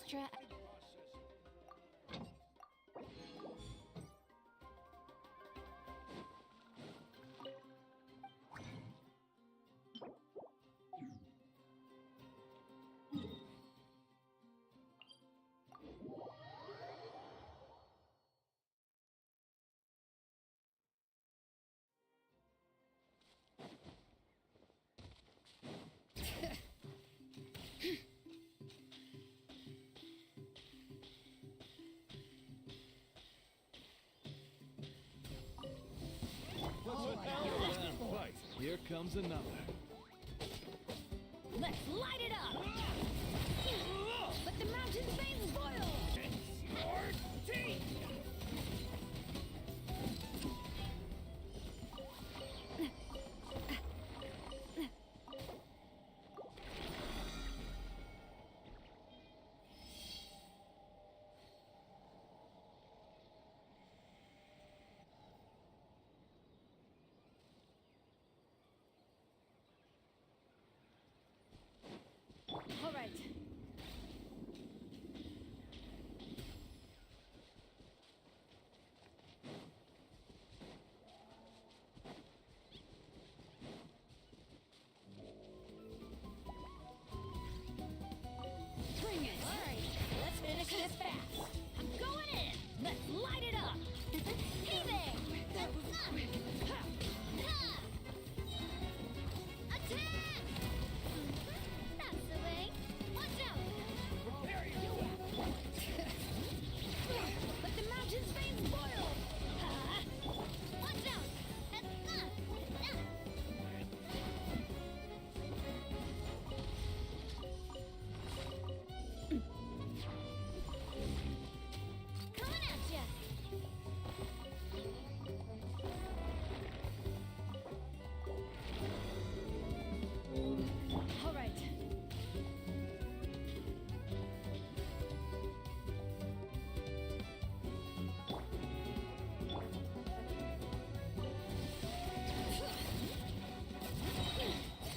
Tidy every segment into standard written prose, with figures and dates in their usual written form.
extra. Fight. Here comes another. Let's light it up! Let the mountain veins boil! Your teeth! All right. Bring it! All right, let's finish this fast. I'm going in. Let's light it up. Hey there! That was quick. Attack! That's the way. Watch out! Prepare yourself! Let the mountain's veins boil! Watch out! Coming at ya! All right.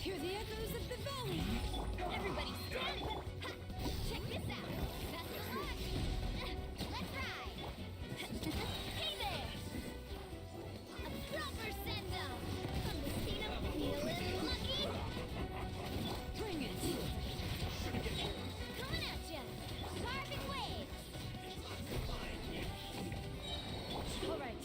Hear the echoes of the valley. Everybody stand! Ha! Check this out. Best of luck. Let's ride. Hey there! A proper send-off. From the scene of feeling lucky. Bring it. Coming at ya. Carving waves. All right.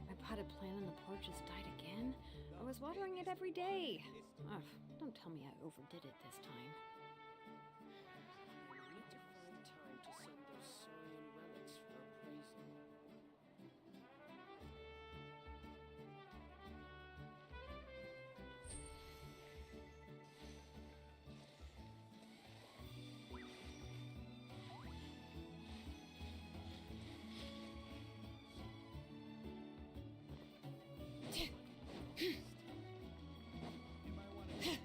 My potted plant on the porch has died again. I was watering it every day. Ugh, don't tell me I overdid it this time. We need to find time to send those Saurian relics for appraisal. You might want to guide.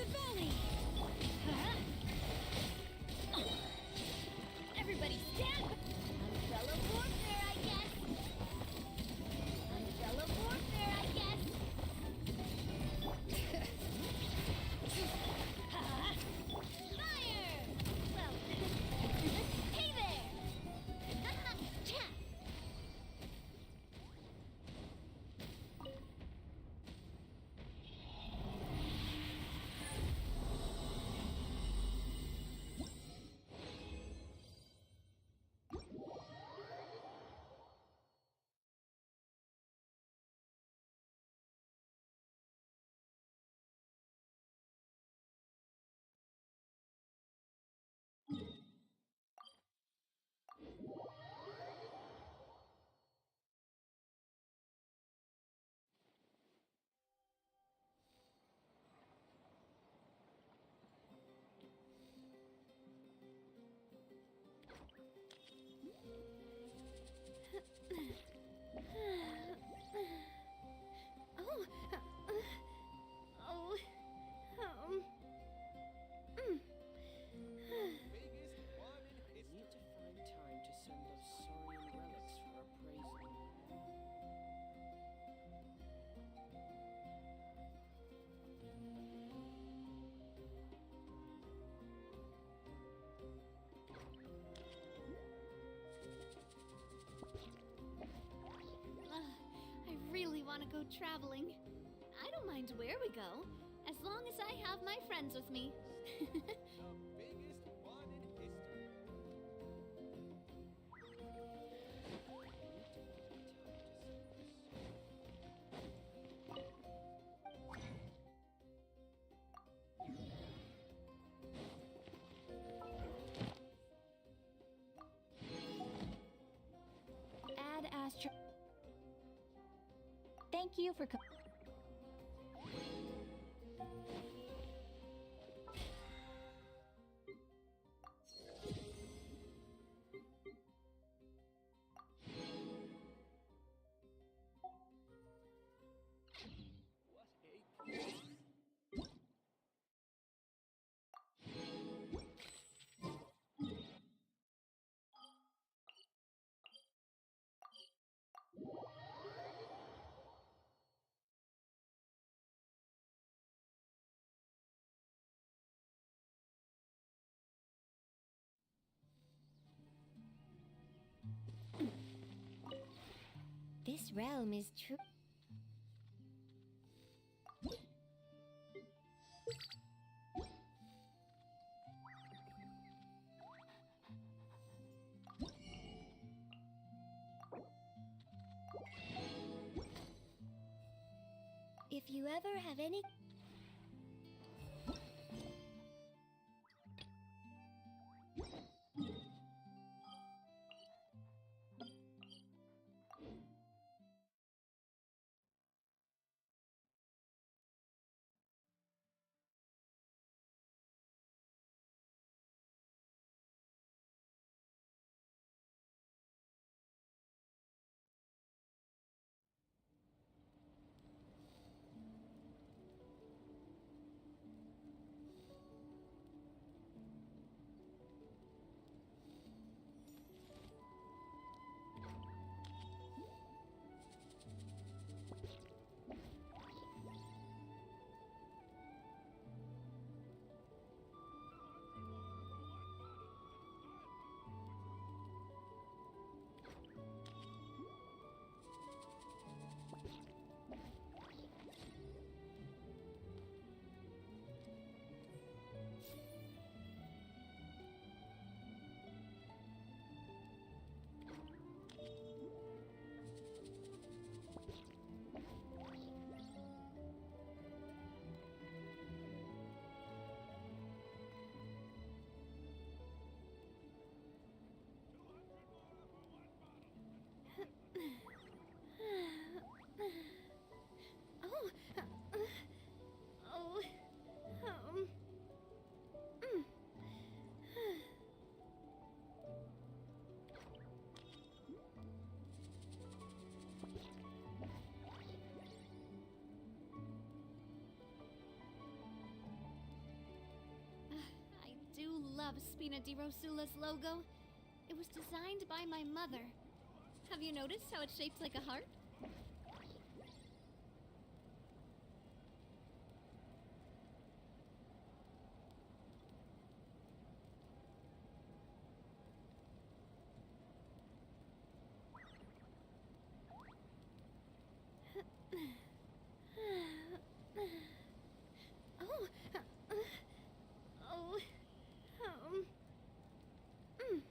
the valley! Everybody stand! Umbrella warfare, I guess! Umbrella warfare, I guess! Fire! Well, hey there! Cha! I need to find time to send those Saurian relics for appraisal. I really want to go traveling. I don't mind where we go, as long as I have my friends with me. The biggest one in history. Add Astro. Thank you for This realm is true. If you ever have any love Spina di Rosula's logo. It was designed by my mother. Have you noticed how it's shaped like a heart? Oh, oh, mm.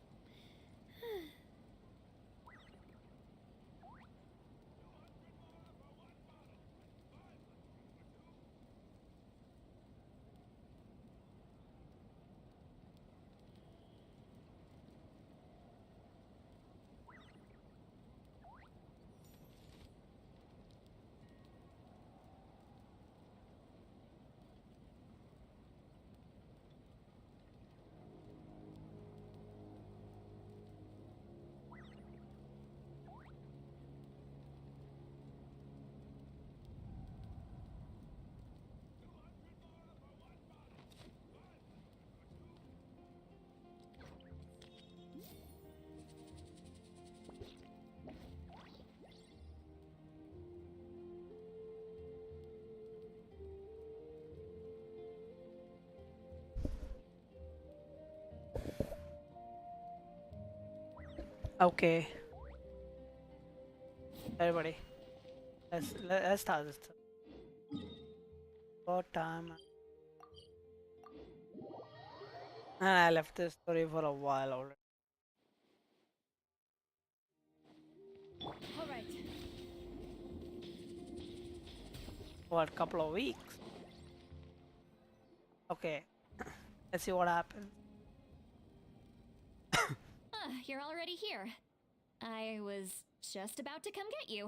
Okay, everybody, let's start this. What time? And I left this story for a while already. All right. What, couple of weeks? Okay, let's see what happens. You're already here. I was just about to come get you.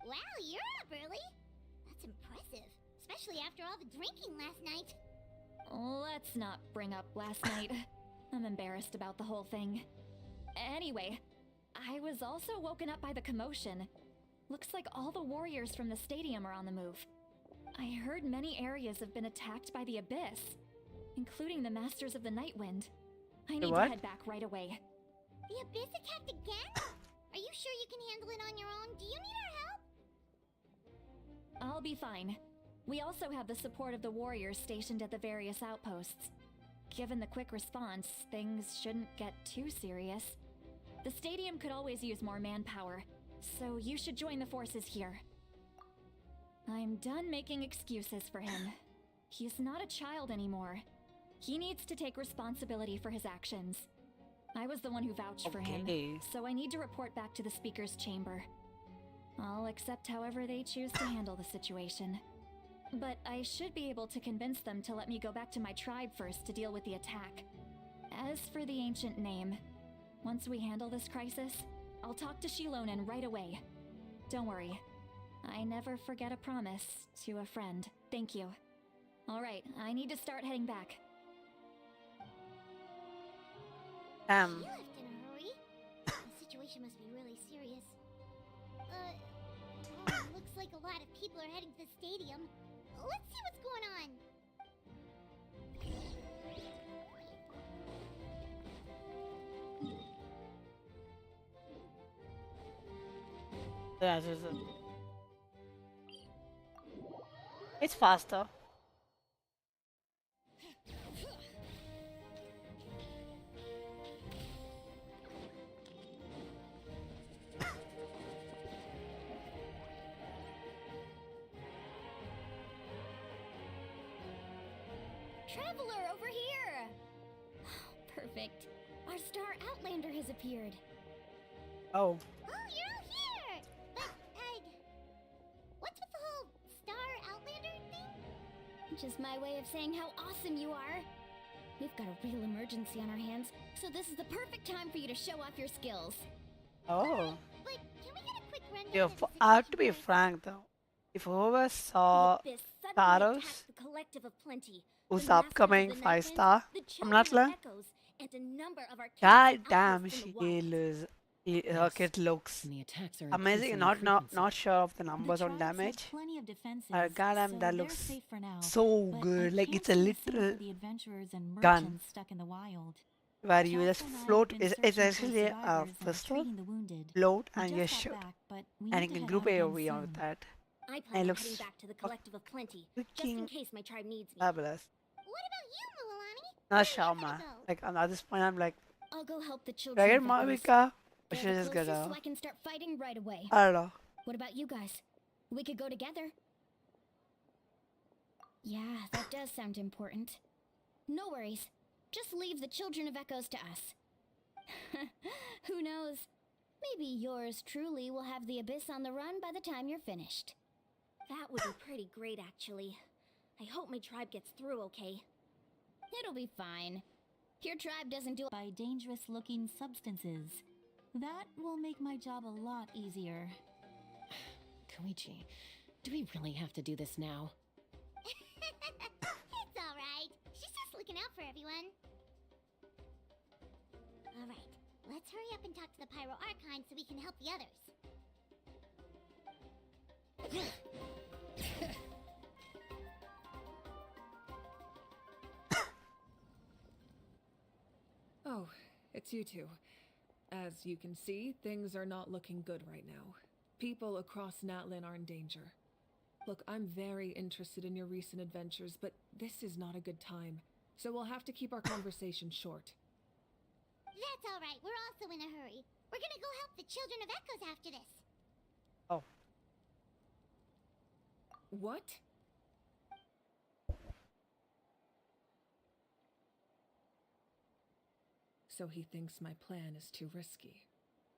Wow, you're up early. That's impressive, especially after all the drinking last night. Let's not bring up last night. I'm embarrassed about the whole thing. Anyway, I was also woken up by the commotion. Looks like all the warriors from the stadium are on the move. I heard many areas have been attacked by the Abyss, including the Masters of the Nightwind. I need to what? head back right away. The Abyss attacked again? Are you sure you can handle it on your own? Do you need our help? I'll be fine. We also have the support of the warriors stationed at the various outposts. Given the quick response, things shouldn't get too serious. The stadium could always use more manpower, so you should join the forces here. I'm done making excuses for him. He's not a child anymore. He needs to take responsibility for his actions. I was the one who vouched for him, Okay. so I need to report back to the speaker's chamber. I'll accept however they choose to handle the situation. But I should be able to convince them to let me go back to my tribe first to deal with the attack. As for the ancient name, once we handle this crisis, I'll talk to Shilonen right away. Don't worry. I never forget a promise to a friend. Thank you. Alright, I need to start heading back. She left in a hurry. The situation must be really serious. Looks like a lot of people are heading to the stadium. Let's see what's going on. Yeah, it's faster. Traveler, over here! Perfect. Our star Outlander has appeared. Oh, Oh, you're all here! But, what's with the whole Star Outlander thing? Just my way of saying how awesome you are. We've got a real emergency on our hands, so this is the perfect time for you to show off your skills. oh. But can we get a quick rundown Yeah, of the I have to be situation frank though. If whoever saw The Abyss suddenly Taros, attacked the Collective of Plenty, who's the Masters of upcoming the 5 Nightwind, star, the I'm not Children of lying. Echoes, and a number of our God captive damn, outposts in she the wild. lose. Look, Yes, it looks and the attacks are amazing. increasing in frequency. Not sure of the The numbers on tribes have damage. plenty of defenses, Goddamn, so that they're looks safe for now. so But good. I Like can't it's a see a center literal for the adventurers and gun merchants stuck in the wild. where you just Chaps and I have float. been It's searching for actually a survivors and pistol, treating the wounded. float, We and you just just got shoot. back, but we And need you to can head group out again AoV on with soon. that. I And plan it on looks heading back to the Collective of Plenty, just in freaking case my tribe needs me. fabulous. What about you, Mulalani? Not Where are sure, you gonna man. go? Like at this point, I'm like, I'll go help the do I children get of Echoes. Marvika? Or They're should I the just get closest, her? so I can start fighting right away. I don't know. What about you guys? We could go together. Yeah, that does sound important. No worries. Just leave the Children of Echoes to us. Who knows? Maybe yours truly will have the Abyss on the run by the time you're finished. That would be pretty great, actually. I hope my tribe gets through okay. It'll be fine. Your tribe doesn't do By dangerous-looking substances. That will make my job a lot easier. Koichi, do we really have to do this now? It's alright. She's just looking out for everyone. Alright, let's hurry up and talk to the Pyro Archon so we can help the others. Oh, it's you two. As you can see, things are not looking good right now. People across Natlin are in danger. Look, I'm very interested in your recent adventures, but this is not a good time. So we'll have to keep our conversation short. That's alright, we're also in a hurry. We're gonna go help the Children of Echoes after this. Oh, What? So he thinks my plan is too risky.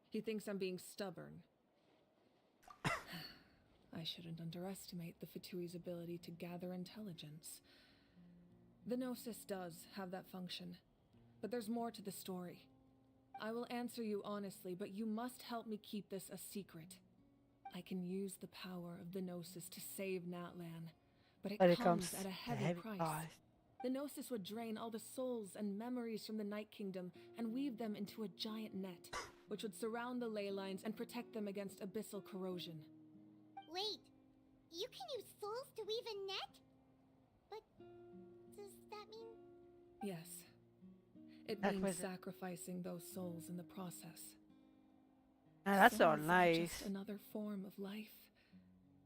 He thinks I'm being stubborn. I shouldn't underestimate the Fatui's ability to gather intelligence. The Gnosis does have that function, but there's more to the story. I will answer you honestly, but you must help me keep this a secret. I can use the power of the Gnosis to save Natlan, but but it it comes comes at a heavy price. The Gnosis would drain all the souls and memories from the Night Kingdom and weave them into a giant net, which would surround the ley lines and protect them against abyssal corrosion. Wait, you can use souls to weave a net? But does that mean... Yes. It That means was- sacrificing those souls in the process. Ah, that's so Souls are nice. just another form of life.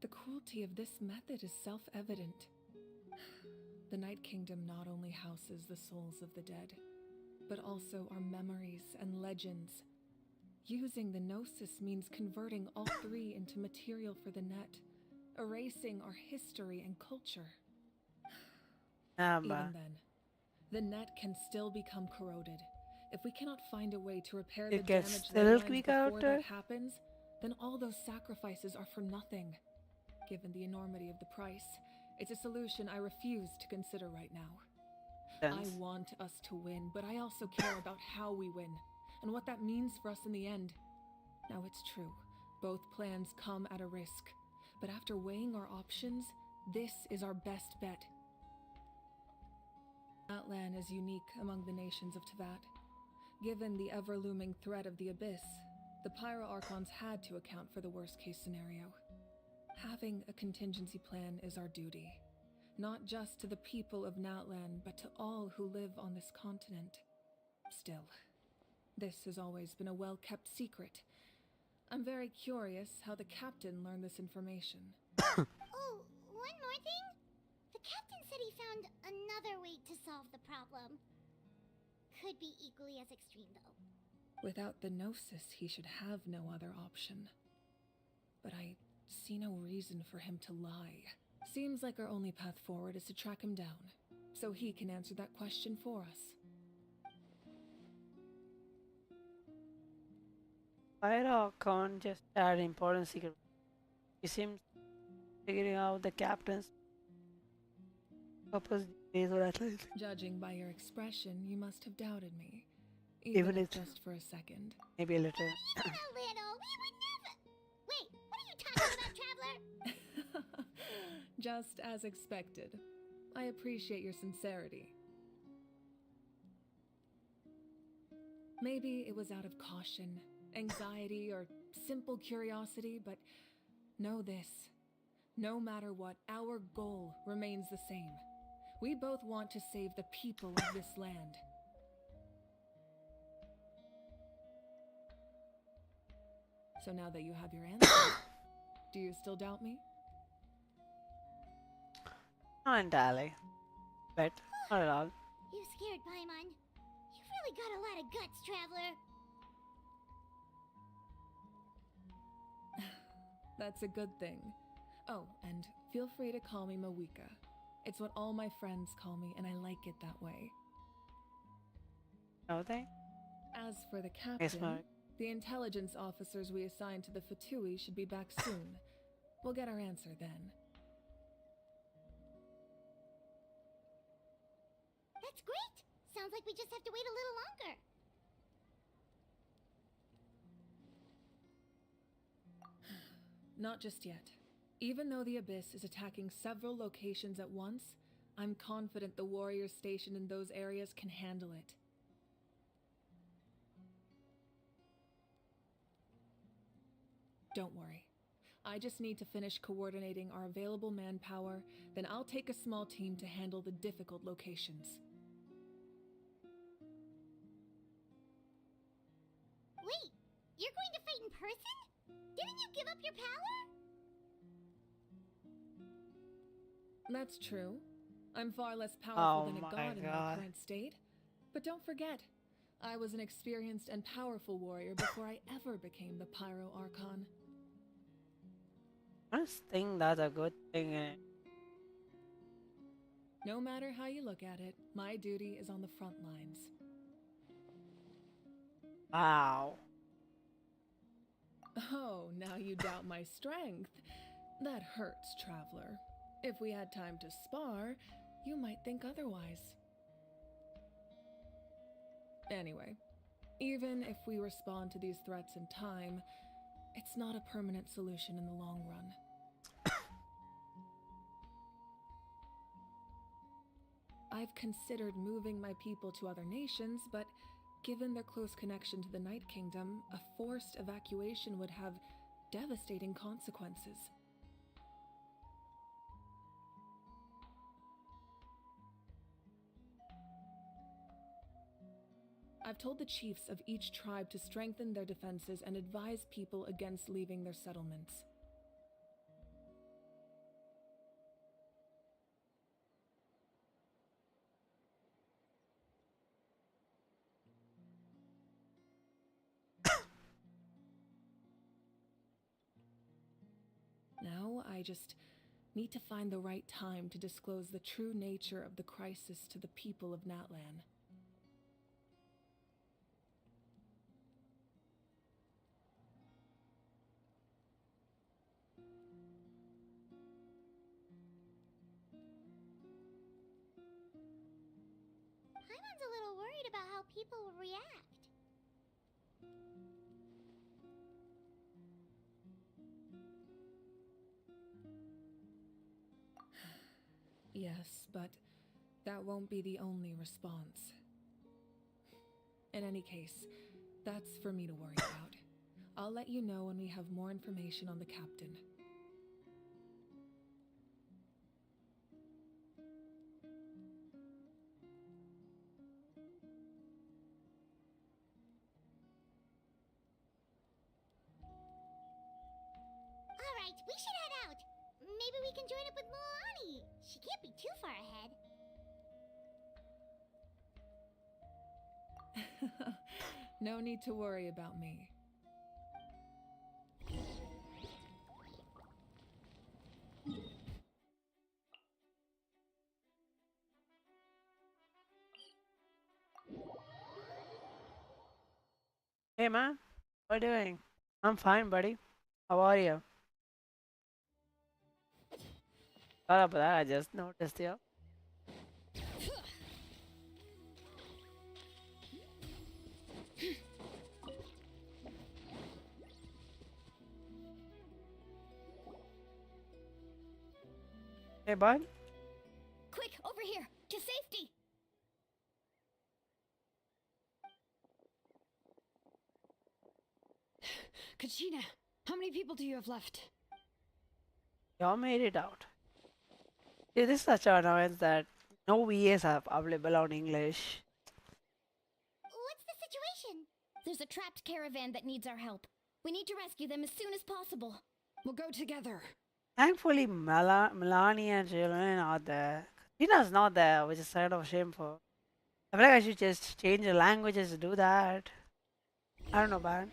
The cruelty of this method is self-evident. The Night Kingdom not only houses the souls of the dead, but also our memories and legends. Using the Gnosis means converting all three into material for the net, erasing our history and culture. Ah, Even man. then, the net can still become corroded. If we cannot find a way to repair It the gets damaged still ley lines quick before after? that happens, then all those sacrifices are for nothing. Given the enormity of the price, it's a solution I refuse to consider right now. I Sense. want us to win, but I also care about how we win, and what that means for us in the end. Now it's true, both plans come at a risk, but after weighing our options, this is our best bet. Atlan is unique among the nations of Teyvat. Given the ever-looming threat of the Abyss, the Pyro Archons had to account for the worst-case scenario. Having a contingency plan is our duty, not just to the people of Natlan, but to all who live on this continent. Still, this has always been a well-kept secret. I'm very curious how the captain learned this information. Oh, one more thing? The captain said he found another way to solve the problem. Could be equally as extreme, though. Without the Gnosis, he should have no other option. But I see no reason for him to lie. Seems like our only path forward is to track him down, so he can answer that question for us. Pyro can't just add important secret. He seems figuring out the captain's purpose is what I think. Judging by your expression, you must have doubted me. Even Even if if- just for a second. Maybe a little. Even a little. We would never... Wait, what are you talking about, Traveler? Just as expected. I appreciate your sincerity. Maybe it was out of caution, anxiety, or simple curiosity, but know this. No matter what, our goal remains the same. We both want to save the people of this land. So now that you have your answer, do you still doubt me? Not entirely, but not at all. You scared Paimon. You've really got a lot of guts, Traveler. That's a good thing. Oh, and feel free to call me Mawika. It's what all my friends call me, and I like it that way. No they? As for the Yes, captain, Mark. the intelligence officers we assigned to the Fatui should be back soon. We'll get our answer then. That's great. Sounds like we just have to wait a little longer. Not just yet. Even though the Abyss is attacking several locations at once, I'm confident the warriors stationed in those areas can handle it. Don't worry. I just need to finish coordinating our available manpower, then I'll take a small team to handle the difficult locations. Wait, you're going to fight in person? Didn't you give up your power? That's true. I'm far less powerful Oh than a my god in my God. current state. But don't forget, I was an experienced and powerful warrior before I ever became the Pyro Archon. I just think that's a good thing. No matter how you look at it, my duty is on the front lines. Wow. Oh, now you doubt my strength. That hurts, Traveler. If we had time to spar, you might think otherwise. Anyway, even if we respond to these threats in time, it's not a permanent solution in the long run. I've considered moving my people to other nations, but given their close connection to the Night Kingdom, a forced evacuation would have devastating consequences. I've told the chiefs of each tribe to strengthen their defenses and advise people against leaving their settlements. Now I just need to find the right time to disclose the true nature of the crisis to the people of Natlan. Paimon's a little worried about how people will react. Yes, but that won't be the only response. In any case, that's for me to worry about. I'll let you know when we have more information on the captain. Alright, we should head out. Maybe we can join up with Moani. She can't be too far ahead. No need to worry about me. Hey man, what are you doing? I'm fine, buddy. How are you? Sorry about that, I just noticed you. Hey bud, Quick, over here, to safety! Kachina, how many people do you have left? Y'all made it out. It is such an annoyance that no VAs are available on English. What's the situation? There's a trapped caravan that needs our help. We need to rescue them as soon as possible. We'll go together. Thankfully, Milani and Jalen are there. Tina's not there, which is kind of shameful. I feel like I should just change the languages to do that. I don't know, man.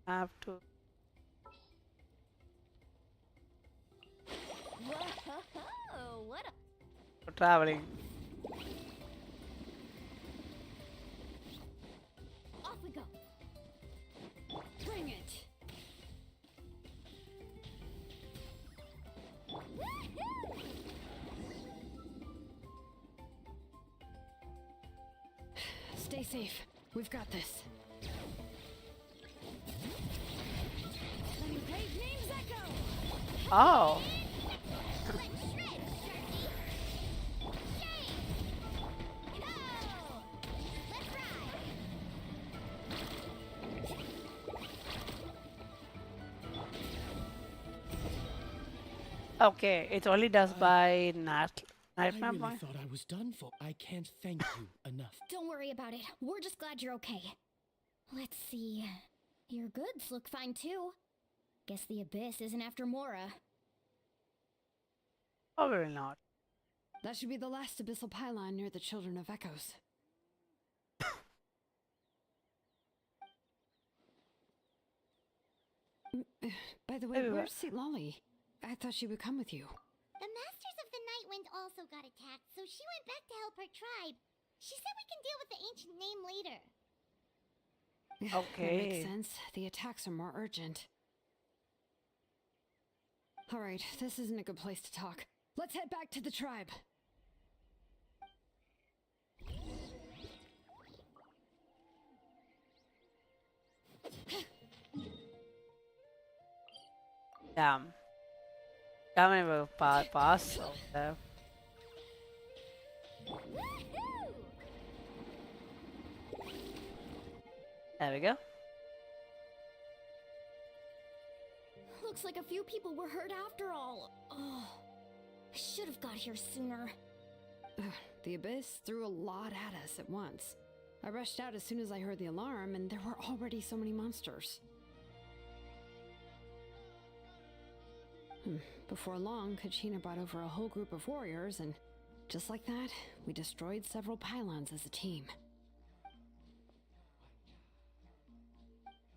I have to. Whoa! What a... For traveling. Off we go. Bring it. Woohoo! Stay safe. We've got this. Let me brave names echo. Oh, Let's shred, Sharky. Shame. Go. Let's ride. okay. It only does by I nightmare really point. thought I was done for. I can't thank you enough. Don't worry about it. We're just glad you're okay. Let's see. Your goods look fine too. Guess the Abyss isn't after Mora. Probably not. That should be the last abyssal pylon near the Children of Echoes. By the way, Maybe where's St. Lolly? I thought she would come with you. The Masters of the Night Wind also got attacked, so she went back to help her tribe. She said we can deal with the ancient name later. That Okay. makes sense. The attacks are more urgent. Alright, this isn't a good place to talk. Let's head back to the tribe. Damn. Can't even pass over there. Woohoo! There we go. Looks like a few people were hurt after all. Oh, I should have got here sooner. The Abyss threw a lot at us at once. I rushed out as soon as I heard the alarm, and there were already so many monsters. Before long, Kachina brought over a whole group of warriors, and just like that, we destroyed several pylons as a team.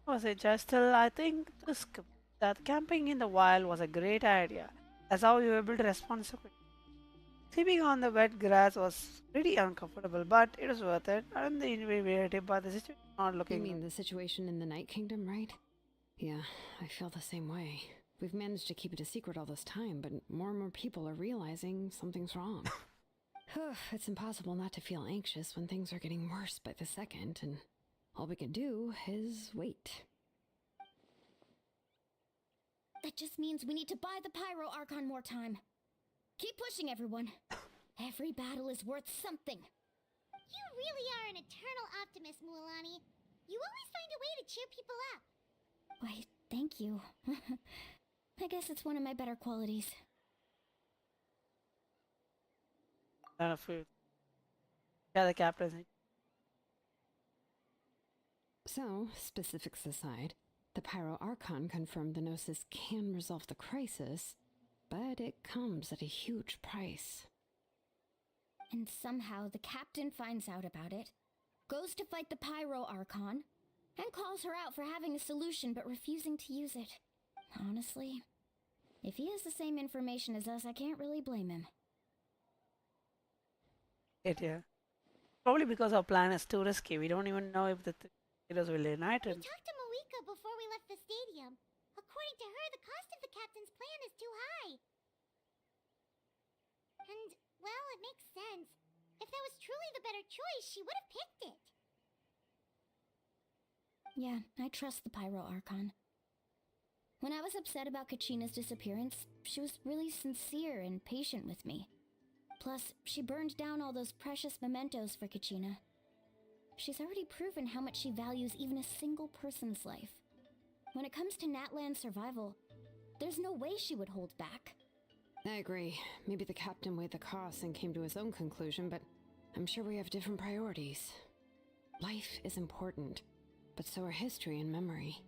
Was it just still? I think that camping in the wild was a great idea. That's how you were able to respond so quickly. Sleeping on the wet grass was pretty uncomfortable, but it was worth it. I don't think we were irritated by the situation not You looking mean good. the situation in the Night Kingdom, right? Yeah, I feel the same way. We've managed to keep it a secret all this time, but more and more people are realizing something's wrong. It's impossible not to feel anxious when things are getting worse by the second, and all we can do is wait. That just means we need to buy the Pyro Archon more time. Keep pushing, everyone. Every battle is worth something. You really are an eternal optimist, Mualani. You always find a way to cheer people up. Why, thank you. I guess it's one of my better qualities. Kind of food. Yeah, the captain. So, specifics aside, the Pyro Archon confirmed the Gnosis can resolve the crisis, but it comes at a huge price. And somehow the captain finds out about it, goes to fight the Pyro Archon, and calls her out for having a solution but refusing to use it. Honestly, if he has the same information as us, I can't really blame him. Yeah. Probably because our plan is too risky. We don't even know if the heroes will unite. We And talked to Malika before we left the stadium. According to her, the cost of the captain's plan is too high. And, well, it makes sense. If that was truly the better choice, she would have picked it. Yeah, I trust the Pyro Archon. When I was upset about Kachina's disappearance, she was really sincere and patient with me. Plus, she burned down all those precious mementos for Kachina. She's already proven how much she values even a single person's life. When it comes to Natlan's survival, there's no way she would hold back. I agree. Maybe the captain weighed the costs and came to his own conclusion, but I'm sure we have different priorities. Life is important, but so are history and memory.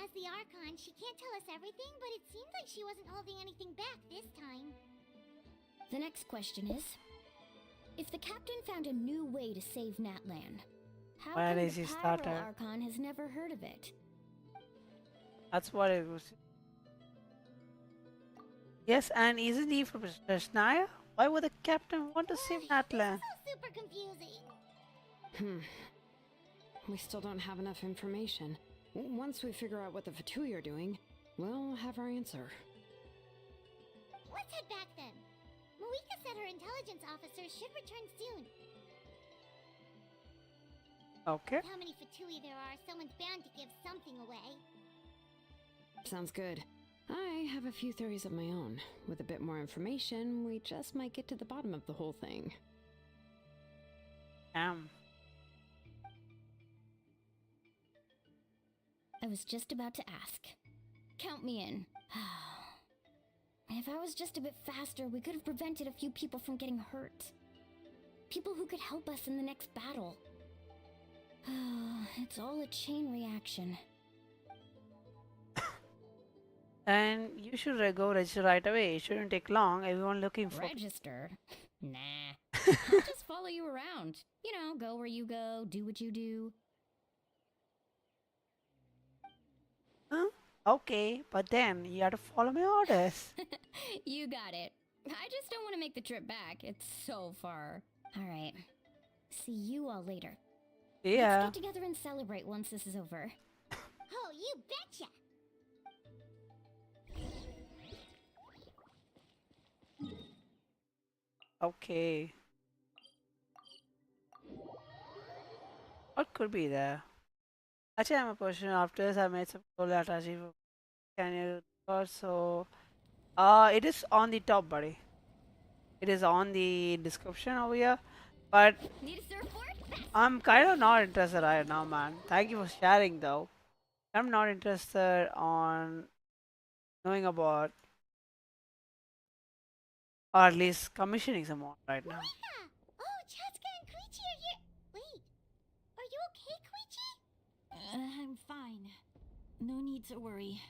As the Archon, she can't tell us everything, but it seems like she wasn't holding anything back this time. The next question is, if the captain found a new way to save Natlan, how Where come is the he Pyro started? Archon has never heard of it? That's what it was. Yes, and isn't he from Snaya? Why would the captain want to save Natlan? So super confusing. We still don't have enough information. Once we figure out what the Fatui are doing, we'll have our answer. Let's head back then. Malika said her intelligence officers should return soon. Okay. With how many Fatui there are, someone's bound to give something away. Sounds good. I have a few theories of my own. With a bit more information, we just might get to the bottom of the whole thing. I was just about to ask. Count me in. If I was just a bit faster, we could have prevented a few people from getting hurt. People who could help us in the next battle. It's all a chain reaction. And you should go register right away. It shouldn't take long. Everyone looking for. Register? Nah. I'll just follow you around. You know, go where you go, do what you do. Huh? Okay, but then you have to follow my orders. You got it. I just don't want to make the trip back. It's so far. All right. See you all later. Yeah. Let's get together and celebrate once this is over. Oh, you betcha! Okay. What could be there? Actually, I'm a person after this. I made some cool Atashi. Can you also? It is on the top, buddy. It is on the description over here. But Need a surfboard? I'm kind of not interested right now, man. Thank you for sharing, though. I'm not interested on knowing about, or at least commissioning someone right now. Malika! Oh, Chatska and Koichi are here. Wait, are you okay, Koichi? I'm fine. No need to worry.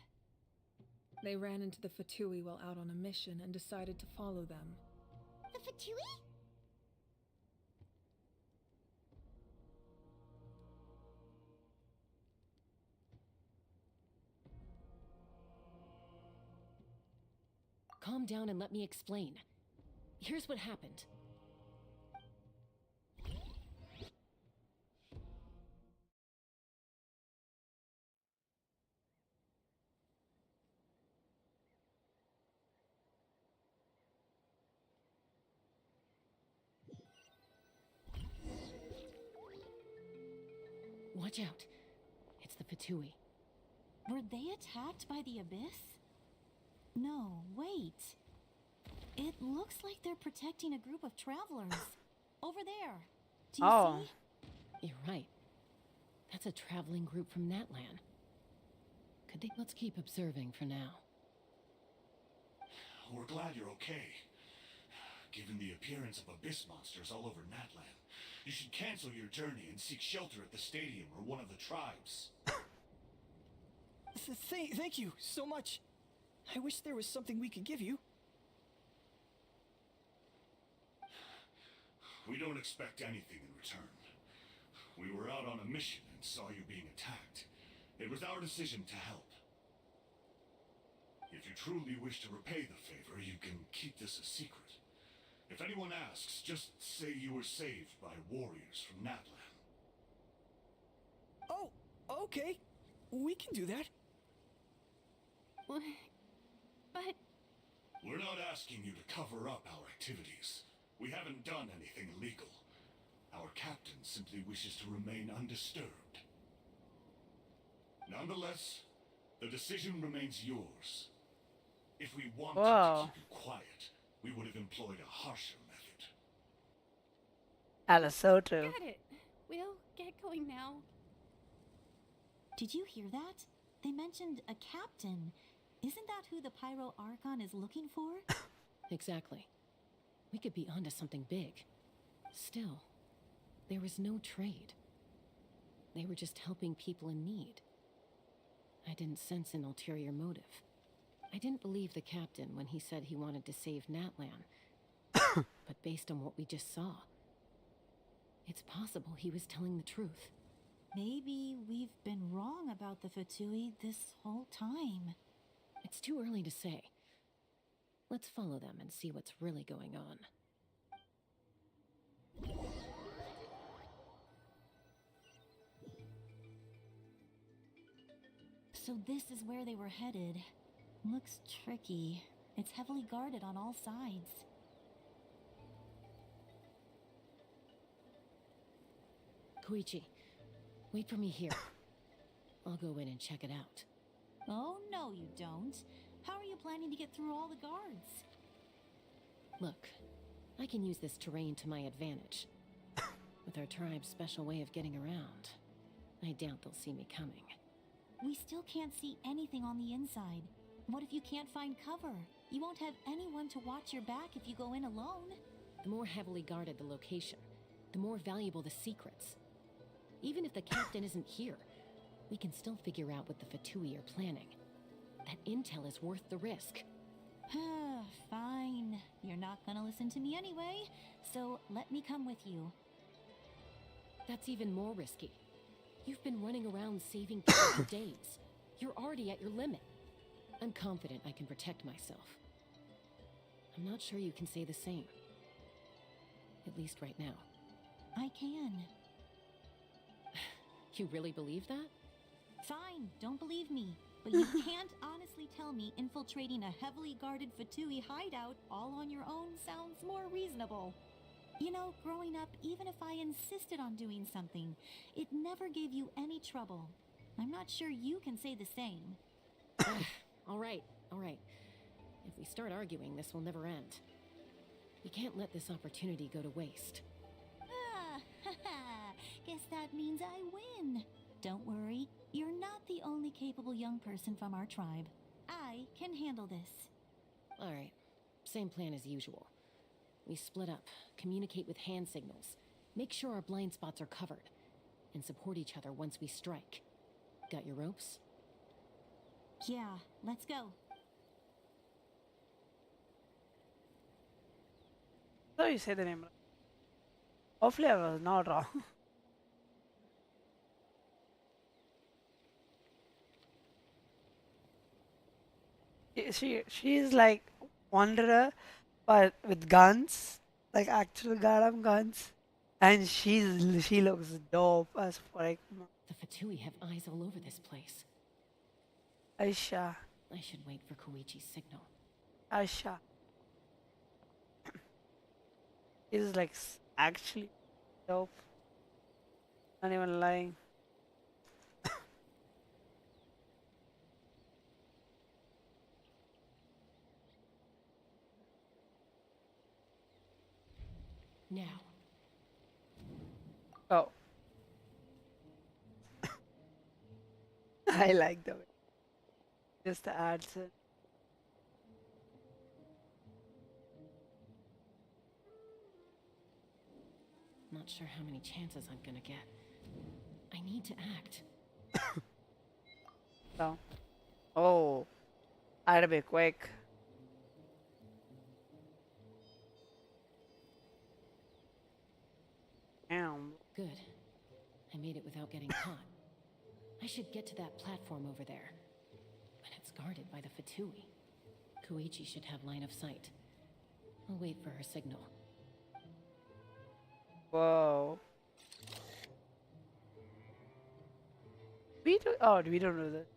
They ran into the Fatui while out on a mission and decided to follow them. The Fatui? Calm down and let me explain. Here's what happened. Watch out. It's the Fatui. Were they attacked by the Abyss? No, wait. It looks like they're protecting a group of travelers. Over there. Do you Oh. see? You're right. That's a traveling group from Natlan. Could they? Let's keep observing for now. We're glad you're okay. Given the appearance of abyss monsters all over Natlan, you should cancel your journey and seek shelter at the stadium or one of the tribes. Thank you so much. I wish there was something we could give you. We don't expect anything in return. We were out on a mission and saw you being attacked. It was our decision to help. If you truly wish to repay the favor, you can keep this a secret. If anyone asks, just say you were saved by warriors from Natlan. Oh, okay. We can do that. But We're not asking you to cover up our activities. We haven't done anything illegal. Our captain simply wishes to remain undisturbed. Nonetheless, the decision remains yours. If If we wanted Whoa. to keep it quiet, we would have employed a harsher method. That is so true. Got it. We'll get going now. Did you hear that? They mentioned a captain. Isn't that who the Pyro Archon is looking for? Exactly. We could be onto something big. Still, there was no trade. They were just helping people in need. I didn't sense an ulterior motive. I didn't believe the captain when he said he wanted to save Natlan. But based on what we just saw, it's possible he was telling the truth. Maybe we've been wrong about the Fatui this whole time. It's too early to say. Let's follow them and see what's really going on. So this is where they were headed. Looks tricky. It's heavily guarded on all sides. Koichi, wait for me here. I'll go in and check it out. Oh, no, you don't. How are you planning to get through all the guards? Look, I can use this terrain to my advantage. With our tribe's special way of getting around, I doubt they'll see me coming. We still can't see anything on the inside. What if you can't find cover? You won't have anyone to watch your back if you go in alone. The more heavily guarded the location, the more valuable the secrets. Even if the captain isn't here, we can still figure out what the Fatui are planning. That intel is worth the risk. Fine. You're not gonna listen to me anyway, so let me come with you. That's even more risky. You've been running around saving people for days. You're already at your limit. I'm confident I can protect myself. I'm not sure you can say the same. At least right now. I can. You really believe that? Fine, don't believe me. But you can't honestly tell me infiltrating a heavily guarded Fatui hideout all on your own sounds more reasonable. You know, growing up, even if I insisted on doing something, it never gave you any trouble. I'm not sure you can say the same. All right. If we start arguing, this will never end. We can't let this opportunity go to waste. Guess that means I win. Don't worry, you're not the only capable young person from our tribe. I can handle this. All right, same plan as usual. We split up, communicate with hand signals, make sure our blind spots are covered, and support each other once we strike. Got your ropes? Yeah, let's go. So you say the name. Hopefully I was not wrong. She is like wanderer, but with guns, like actual goddamn guns, and she looks dope as for like The Fatui have eyes all over this place. Aisha. I should wait for Koichi's signal. Aisha. Is like actually dope. Not even lying. Now. Oh. I like the way. Just the ads. Not sure how many chances I'm gonna get. I need to act. So. Oh. I had to be quick. Damn. Good. I made it without getting caught. I should get to that platform over there. But it's guarded by the Fatui. Koichi should have line of sight. I'll wait for her signal. Whoa. We don't know that.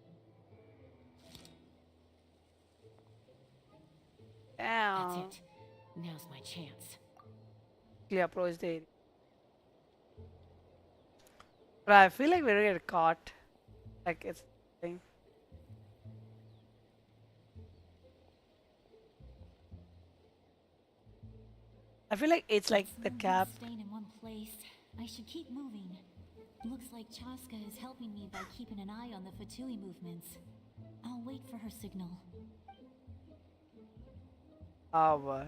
Damn. That's it. Now's my chance. We approach the area. But I feel like we're gonna get caught. Like it's thing. I feel like it's like It's the no cap. good staying in one place. I should keep moving. Looks like Chaska is helping me by keeping an eye on the Fatui movements. I'll wait for her signal. Oh boy.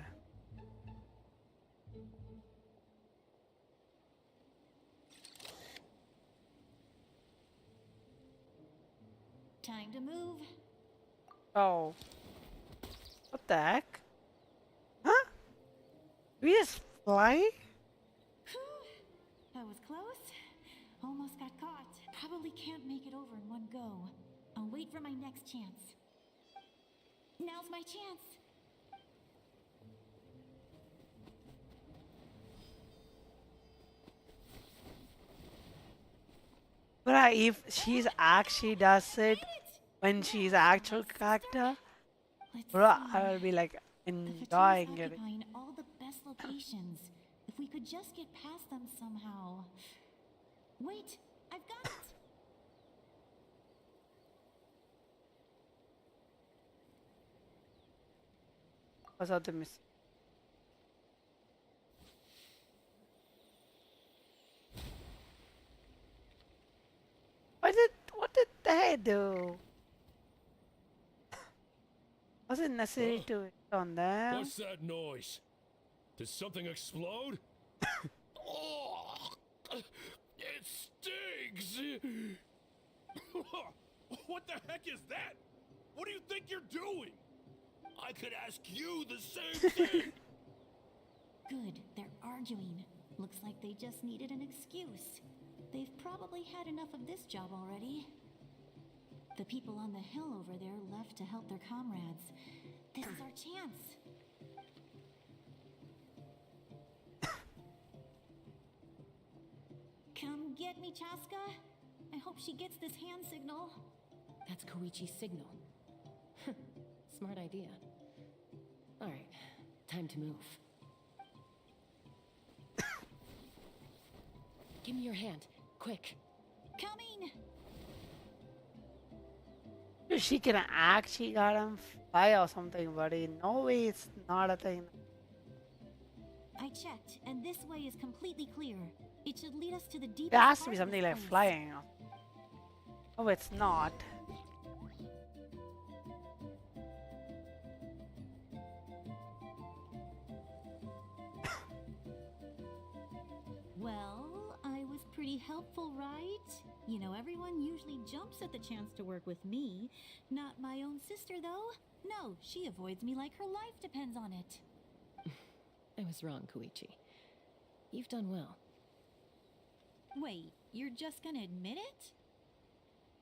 Time to move. Oh. What the heck? Huh? We just fly? Whew. That was close. Almost got caught. Probably can't make it over in one go. I'll wait for my next chance. Now's my chance. But if she's actually does it when she's actual character, Let's bro, see. I will be like The Fatui's enjoying it. occupying all the best locations. If we could just get past them somehow. Wait, I've got it. What's out the miss? What did they do? Was it necessary to hit on them? What's that noise? Did something explode? Oh, it stinks! What the heck is that? What do you think you're doing? I could ask you the same thing! Good, they're arguing. Looks like they just needed an excuse. They've probably had enough of this job already. The people on the hill over there left to help their comrades. This is our chance. Come get me, Chaska. I hope she gets this hand signal. That's Koichi's signal. Smart idea. Alright, time to move. Give me your hand, quick. Coming! She can actually got him fly or something, buddy. No way, it's not a thing. I checked, and this way is completely clear. It should lead us to the It deepest has to part be of something this like place. flying. Oh, it's not. Well, I was pretty helpful, right? You know, everyone usually jumps at the chance to work with me. Not my own sister, though. No, she avoids me like her life depends on it. I was wrong, Koichi. You've done well. Wait, you're just gonna admit it?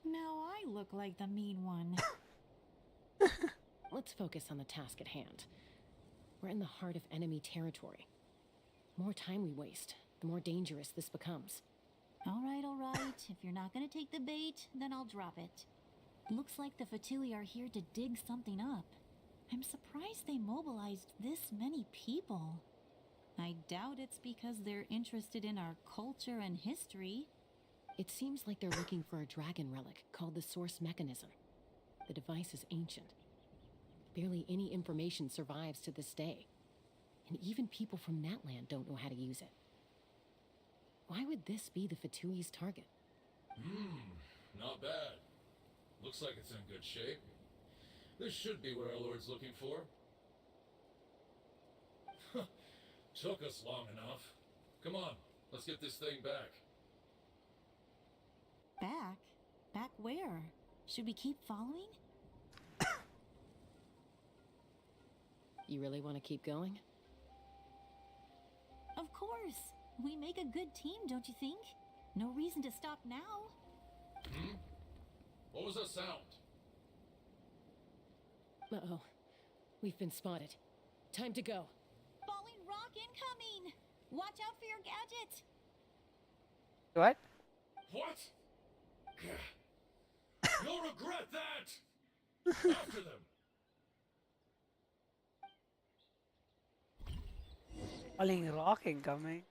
Now I look like the mean one. Let's focus on the task at hand. We're in the heart of enemy territory. The more time we waste, the more dangerous this becomes. All right, all right. If you're not gonna take the bait, then I'll drop it. Looks like the Fatui are here to dig something up. I'm surprised they mobilized this many people. I doubt it's because they're interested in our culture and history. It seems like they're looking for a dragon relic called the Source Mechanism. The device is ancient. Barely any information survives to this day. And even people from Natland don't know how to use it. Why would this be the Fatui's target? Not bad. Looks like it's in good shape. This should be what our Lord's looking for. Took us long enough. Come on, let's get this thing back. Back? Back where? Should we keep following? You really want to keep going? Of course. We make a good team, don't you think? No reason to stop now. What was that sound? Uh-oh. We've been spotted. Time to go. Falling rock incoming! Watch out for your gadget! What? What? You'll regret that! After them! Falling rock incoming.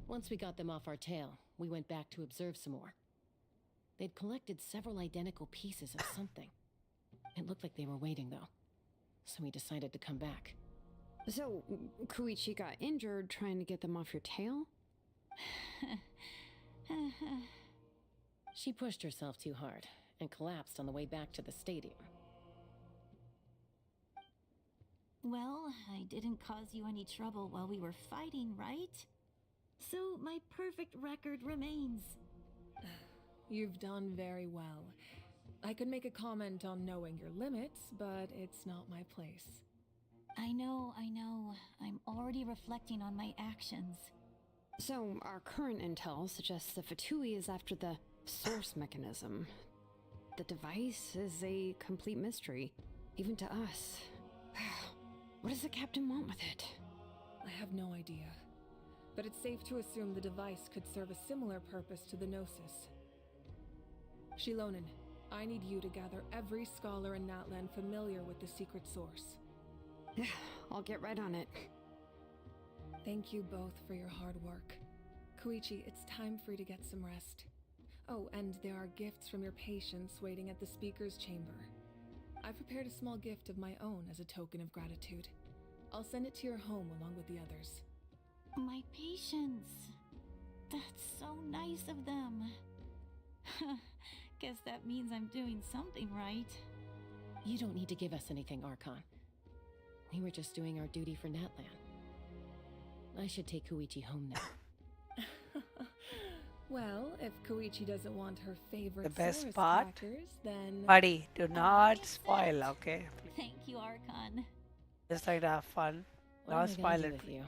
Once we got them off our tail, we went back to observe some more. They'd collected several identical pieces of something. It looked like they were waiting, though. So we decided to come back. So, Koichi got injured trying to get them off your tail? She pushed herself too hard and collapsed on the way back to the stadium. Well, I didn't cause you any trouble while we were fighting, right? So my perfect record remains. You've done very well. I could make a comment on knowing your limits, but it's not my place. I know. I'm already reflecting on my actions. So, our current intel suggests the Fatui is after the source mechanism. The device is a complete mystery, even to us. What does the captain want with it? I have no idea. But it's safe to assume the device could serve a similar purpose to the Gnosis. Shilonen, I need you to gather every scholar in Natlan familiar with the secret source. I'll get right on it. Thank you both for your hard work. Koichi, it's time for you to get some rest. Oh, and there are gifts from your patients waiting at the speaker's chamber. I've prepared a small gift of my own as a token of gratitude. I'll send it to your home along with the others. My patience. That's so nice of them. Guess that means I'm doing something right. You don't need to give us anything, Archon. We were just doing our duty for Natlan. I should take Koichi home now. Well, if Koichi doesn't want her favorite The best Saurus part? crackers, then... Buddy, do not spoil, okay? Thank you, Archon. Just like to have fun. What Not am I spoil gonna do it. with you?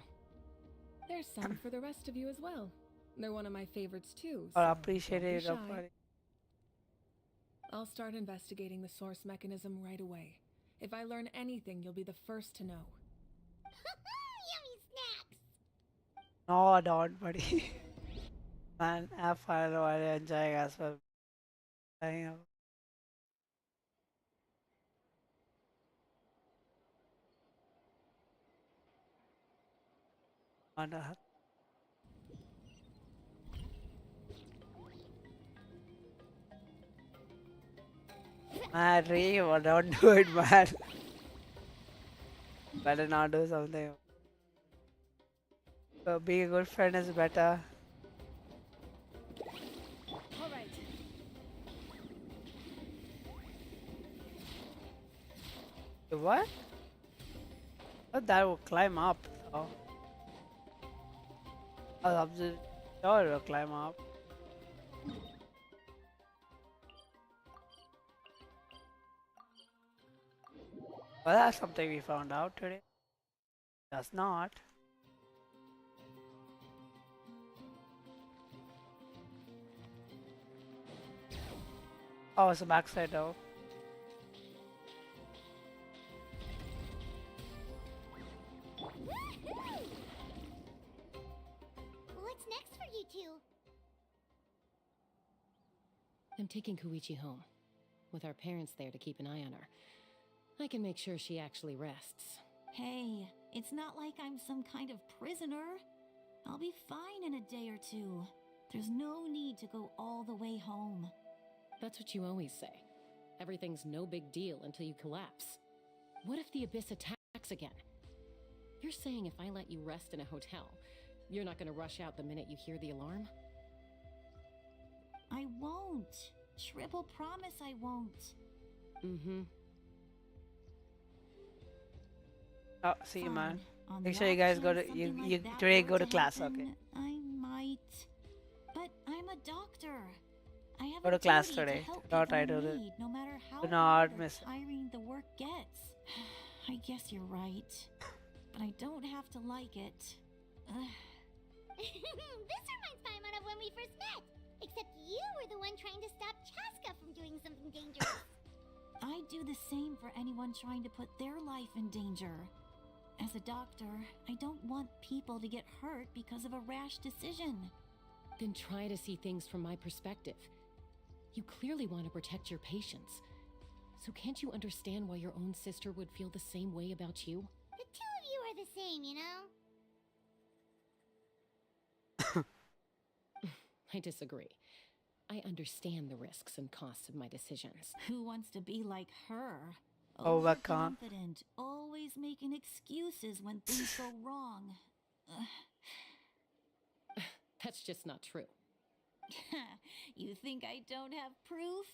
There's some for the rest of you as well. They're one of my favorites too. Or so appreciate don't be it, shy. buddy. I'll start investigating the source mechanism right away. If I learn anything, you'll be the first to know. Yummy snacks! No, don't, buddy. Man, have fun while you're enjoying as well. I know. Wonder. Man, Rio, don't do it, man. Better not do something. So being a good friend is better. Alright. What? Oh, that will climb up. Oh. I was absolutely sure it will climb up. Well, that's something we found out today. Does not. Oh, it's the backside though. What's next for you two? I'm taking Koichi home, with our parents there to keep an eye on her. I can make sure she actually rests. Hey, it's not like I'm some kind of prisoner. I'll be fine in a day or two. There's no need to go all the way home. That's what you always say. Everything's no big deal until you collapse. What if the Abyss attacks again? You're saying if I let you rest in a hotel, you're not gonna rush out the minute you hear the alarm? I won't. Triple promise I won't. Mm-hmm. Oh, see you, man. On Make the sure you off guys go to chance you. something You like that today were go to class, happen, okay? I might. But I'm a doctor. I have Go a to class duty today. To help Don't people try in to do it. need, no matter how Do hard not or miss it. tiring the work gets. I guess you're right. But I don't have to like it. This reminds Paimon of when we first met. Except you were the one trying to stop Chaska from doing something dangerous. I'd do the same for anyone trying to put their life in danger. As a doctor, I don't want people to get hurt because of a rash decision. Then try to see things from my perspective. You clearly want to protect your patients. So can't you understand why your own sister would feel the same way about you? The two of you are the same, you know? I disagree. I understand the risks and costs of my decisions. Who wants to be like her? Overcome. Overconfident, always making excuses when things go wrong. That's just not true. You think I don't have proof?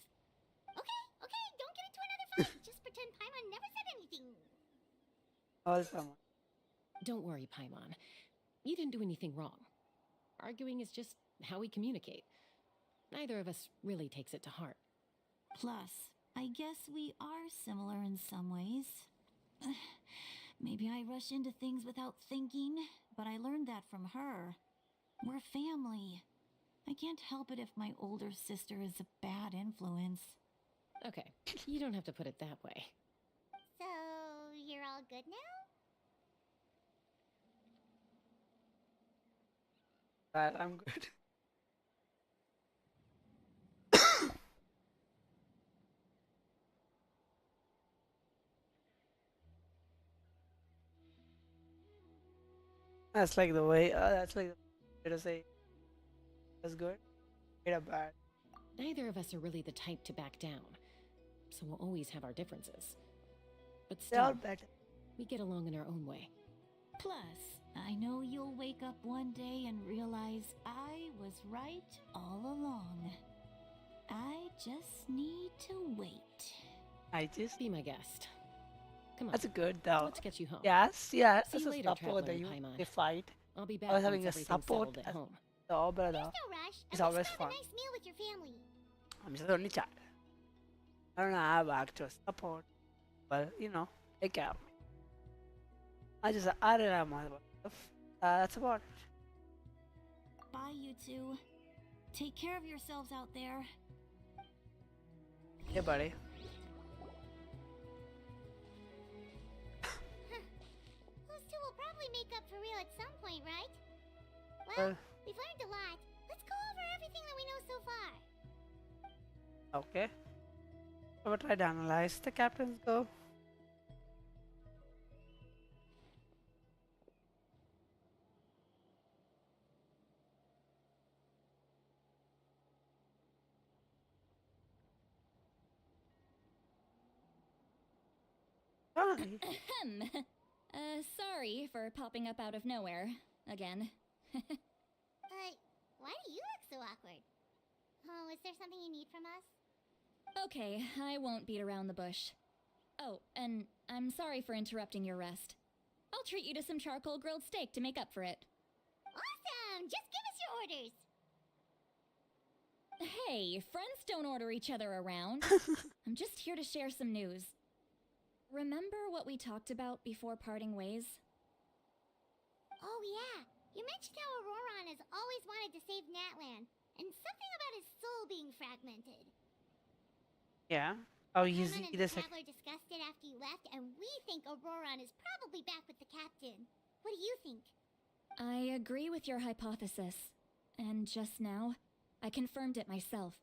Okay, don't get into another fight. Just pretend Paimon never said anything. Awesome. Don't worry, Paimon. You didn't do anything wrong. Arguing is just how we communicate. Neither of us really takes it to heart. Plus, I guess we are similar in some ways. Maybe I rush into things without thinking, but I learned that from her. We're family. I can't help it if my older sister is a bad influence. Okay, you don't have to put it that way. So, you're all good now? Right, I'm good. That's like the way. That's like the way to say. That's good. Great or bad. Neither of us are really the type to back down, so we'll always have our differences. But They're all still, better. we get along in our own way. Plus, I know you'll wake up one day and realize I was right all along. I just need to wait. I just. Be my guest. Come on, That's good though. let's get you home. Yes, yes. See It's you a later, support that Traveler you Paimon. they fight. I'll be back I was once having a everything's support settled at as home. the brother. There's no rush. It's At always least fun. have a nice meal with your family. I'm just the only child. I don't have actual support. Well, you know, take care of me. I don't have my stuff. That's about it. Bye, you two. Take care of yourselves out there. Hey, buddy. Those two will probably make up for real at some point, right? Well, Well, we've learned a lot. Let's go over everything that we know so far. okay. I will try to analyze the captain's go. Fine. Ahem. Sorry for popping up out of nowhere. Again. Why do you look so awkward? Oh, is there something you need from us? Okay, I won't beat around the bush. Oh, and I'm sorry for interrupting your rest. I'll treat you to some charcoal grilled steak to make up for it. Awesome! Just give us your orders. Hey, friends don't order each other around. I'm just here to share some news. Remember what we talked about before parting ways? Oh yeah, you mentioned how Auroron has always wanted to save Natlan, and something about his soul being fragmented. Yeah. Oh, he's Paimon and the the Traveler discussed it after you left, and we think Auroron is probably back with the captain. What do you think? I agree with your hypothesis. And just now, I confirmed it myself.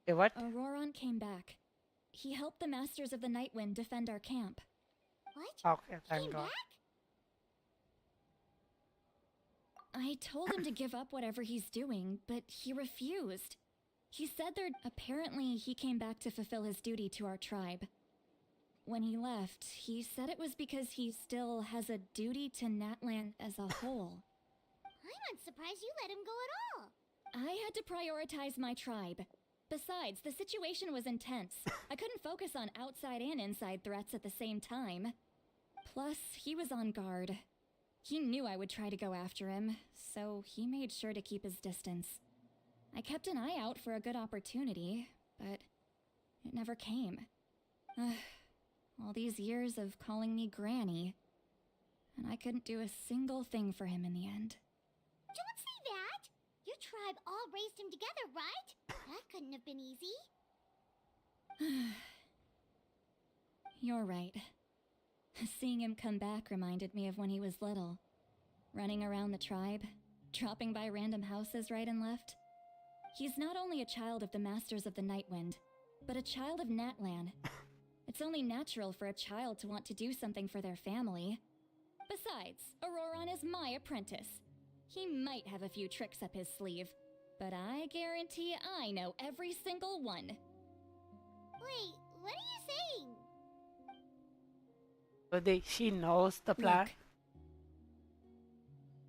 Hey, what? Auroron came back. He helped the Masters of the Nightwind defend our camp. What? Okay, thank Came God. back? I told him to give up whatever he's doing, but he refused. He said apparently he came back to fulfill his duty to our tribe. When he left, he said it was because he still has a duty to Natlan as a whole. I'm unsurprised you let him go at all. I had to prioritize my tribe. Besides, the situation was intense. I couldn't focus on outside and inside threats at the same time. Plus, he was on guard. He knew I would try to go after him, so he made sure to keep his distance. I kept an eye out for a good opportunity, but it never came. All these years of calling me Granny, and I couldn't do a single thing for him in the end. Don't say that! Your tribe all raised him together, right? That couldn't have been easy. You're right. Seeing him come back reminded me of when he was little. Running around the tribe, dropping by random houses right and left. He's not only a child of the Masters of the Nightwind, but a child of Natlan. It's only natural for a child to want to do something for their family. Besides, Auroron is my apprentice. He might have a few tricks up his sleeve, but I guarantee I know every single one. Wait, what are you saying? So she knows the plan. Look.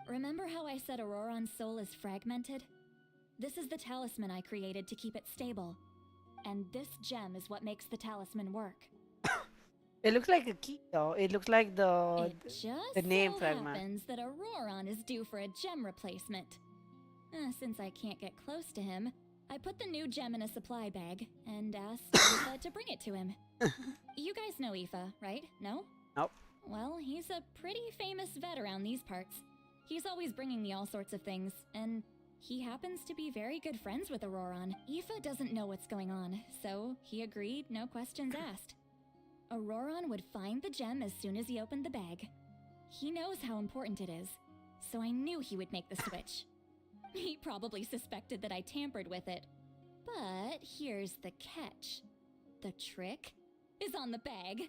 Remember how I said Auroron's soul is fragmented? This is the talisman I created to keep it stable. And this gem is what makes the talisman work. It looks like a key though. It looks like the name so fragment. happens that Auroron is due for a gem replacement. Since I can't get close to him, I put the new gem in a supply bag and asked Aoife to bring it to him. You guys know Aoife, right? No? Nope. Well, he's a pretty famous vet around these parts. He's always bringing me all sorts of things, and he happens to be very good friends with Auroron. Aoife doesn't know what's going on, so he agreed, no questions asked. Auroron would find the gem as soon as he opened the bag. He knows how important it is, so I knew he would make the switch. He probably suspected that I tampered with it. But here's the catch. The trick is on the bag.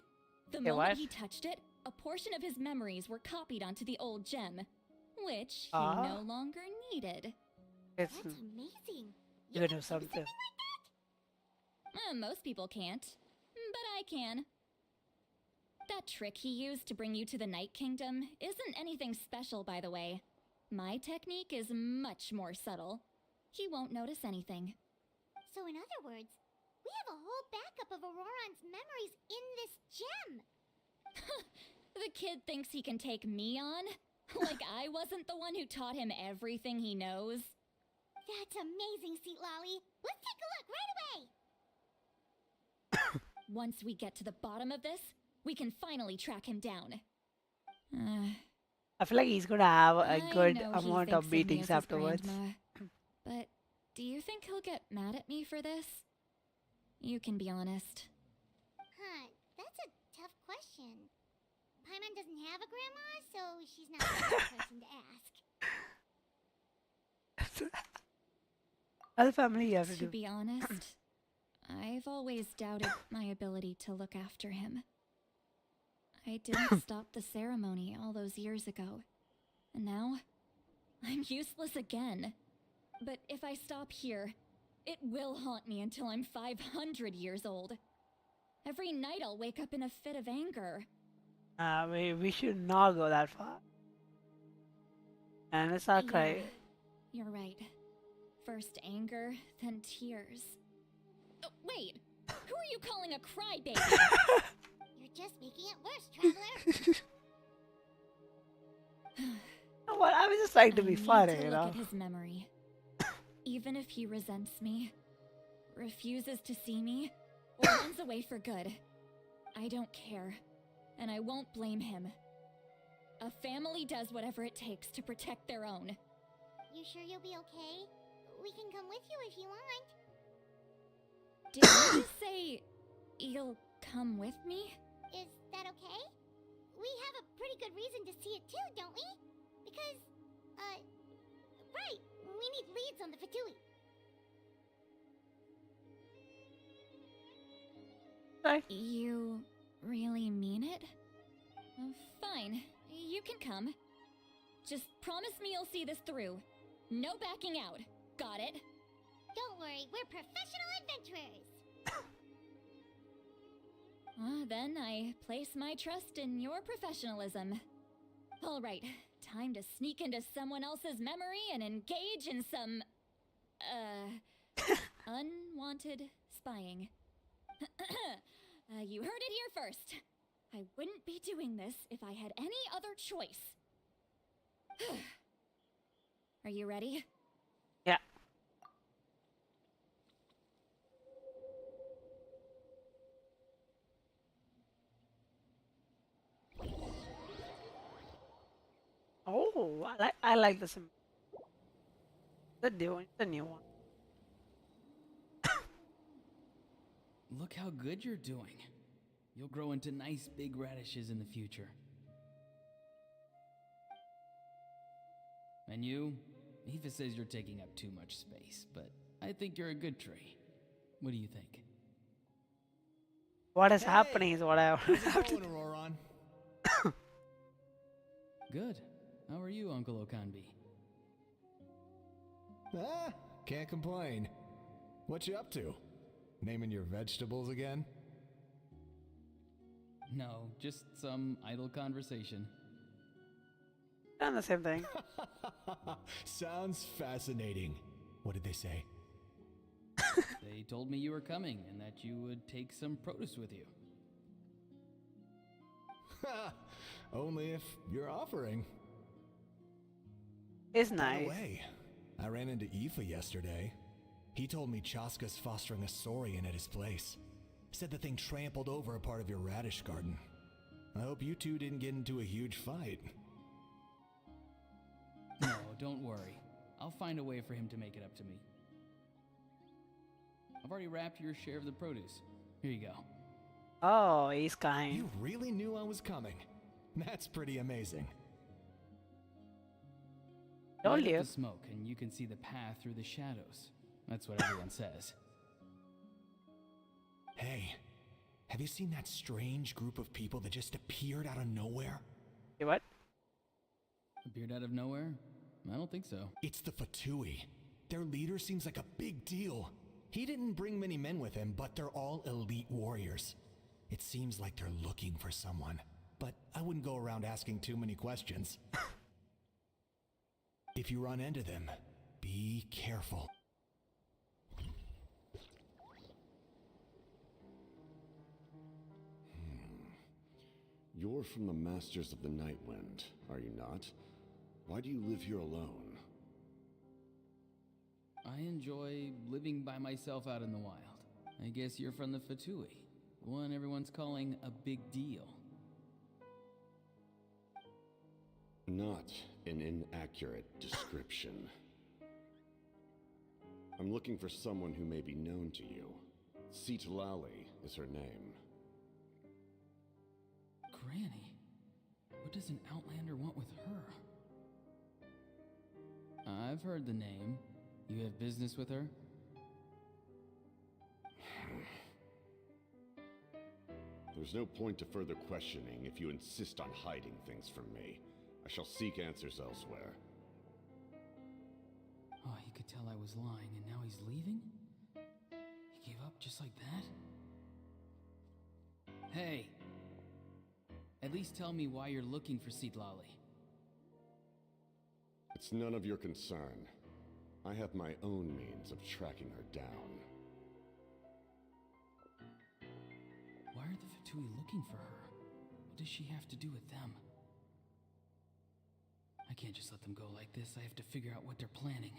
The moment he touched it, a portion of his memories were copied onto the old gem, which he no longer needed. That's amazing. You can do something. Like that? Most people can't, but I can. That trick he used to bring you to the Night Kingdom isn't anything special, by the way. My technique is much more subtle. He won't notice anything. So in other words, we have a whole backup of Auroron's memories in this gem. The kid thinks he can take me on? Like I wasn't the one who taught him everything he knows? That's amazing, Seat Lolly. Let's take a look right away. Once we get to the bottom of this, we can finally track him down. I feel like he's gonna have a good know he amount thinks of of me meetings as his afterwards. grandma, but do you think he'll get mad at me for this? You can be honest. Huh, that's a tough question. Paimon doesn't have a grandma, so she's not the right person to ask. Other family you have to To do. be honest, I've always doubted my ability to look after him. I didn't stop the ceremony all those years ago, and now I'm useless again. But if I stop here, it will haunt me until I'm 500 years old. Every night I'll wake up in a fit of anger. We should not go that far. And it's not cry. You're right. First anger, then tears. Oh, wait! Who are you calling a crybaby? You're just making it worse, traveler. You know what? I was just trying to be funny, to you look know. at his memory. Even if he resents me, refuses to see me, or runs away for good, I don't care, and I won't blame him. A family does whatever it takes to protect their own. You sure you'll be okay? We can come with you if you want. Did you just say you'll come with me? Is that okay? We have a pretty good reason to see it too, don't we? Because, right, we need leads on the Fatui. Sorry. You really mean it? Fine, you can come. Just promise me you'll see this through. No backing out. Got it? Don't worry, we're professional adventurers. Then I place my trust in your professionalism. All right, time to sneak into someone else's memory and engage in some, unwanted spying. You heard it here first. I wouldn't be doing this if I had any other choice. Are you ready? Yeah. Oh, I like this. The new one. Look how good you're doing. You'll grow into nice big radishes in the future. And you? Aoife says you're taking up too much space, but I think you're a good tree. What do you think? What is happening is what I How's it going, Auroron? Good. How are you, Uncle Okanbi? Ah, can't complain. What you up to? Naming your vegetables again? No, just some idle conversation. Done the same thing. Sounds fascinating. What did they say? They told me you were coming and that you would take some produce with you. Ha! Only if you're offering. It's By nice. the way, I ran into Aoife yesterday. He told me Chaska's fostering a saurian at his place. Said the thing trampled over a part of your radish garden. I hope you two didn't get into a huge fight. No, don't worry. I'll find a way for him to make it up to me. I've already wrapped your share of the produce. Here you go. Oh, he's kind. You really knew I was coming. That's pretty amazing. Told Light up you. the smoke and you can see the path through the shadows. That's what everyone says. Hey, have you seen that strange group of people that just appeared out of nowhere? You what? Appeared out of nowhere? I don't think so. It's the Fatui. Their leader seems like a big deal. He didn't bring many men with him, but they're all elite warriors. It seems like they're looking for someone, but I wouldn't go around asking too many questions. If you run into them, be careful. You're from the Masters of the Nightwind, are you not? Why do you live here alone? I enjoy living by myself out in the wild. I guess you're from the Fatui, the one everyone's calling a big deal. Not an inaccurate description. I'm looking for someone who may be known to you. Citlali is her name. Granny? What does an Outlander want with her? I've heard the name. You have business with her? There's no point to further questioning if you insist on hiding things from me. I shall seek answers elsewhere. Oh, he could tell I was lying and now he's leaving? He gave up just like that? Hey! At least tell me why you're looking for Citlali. It's none of your concern. I have my own means of tracking her down. Why are the Fatui looking for her? What does she have to do with them? I can't just let them go like this. I have to figure out what they're planning.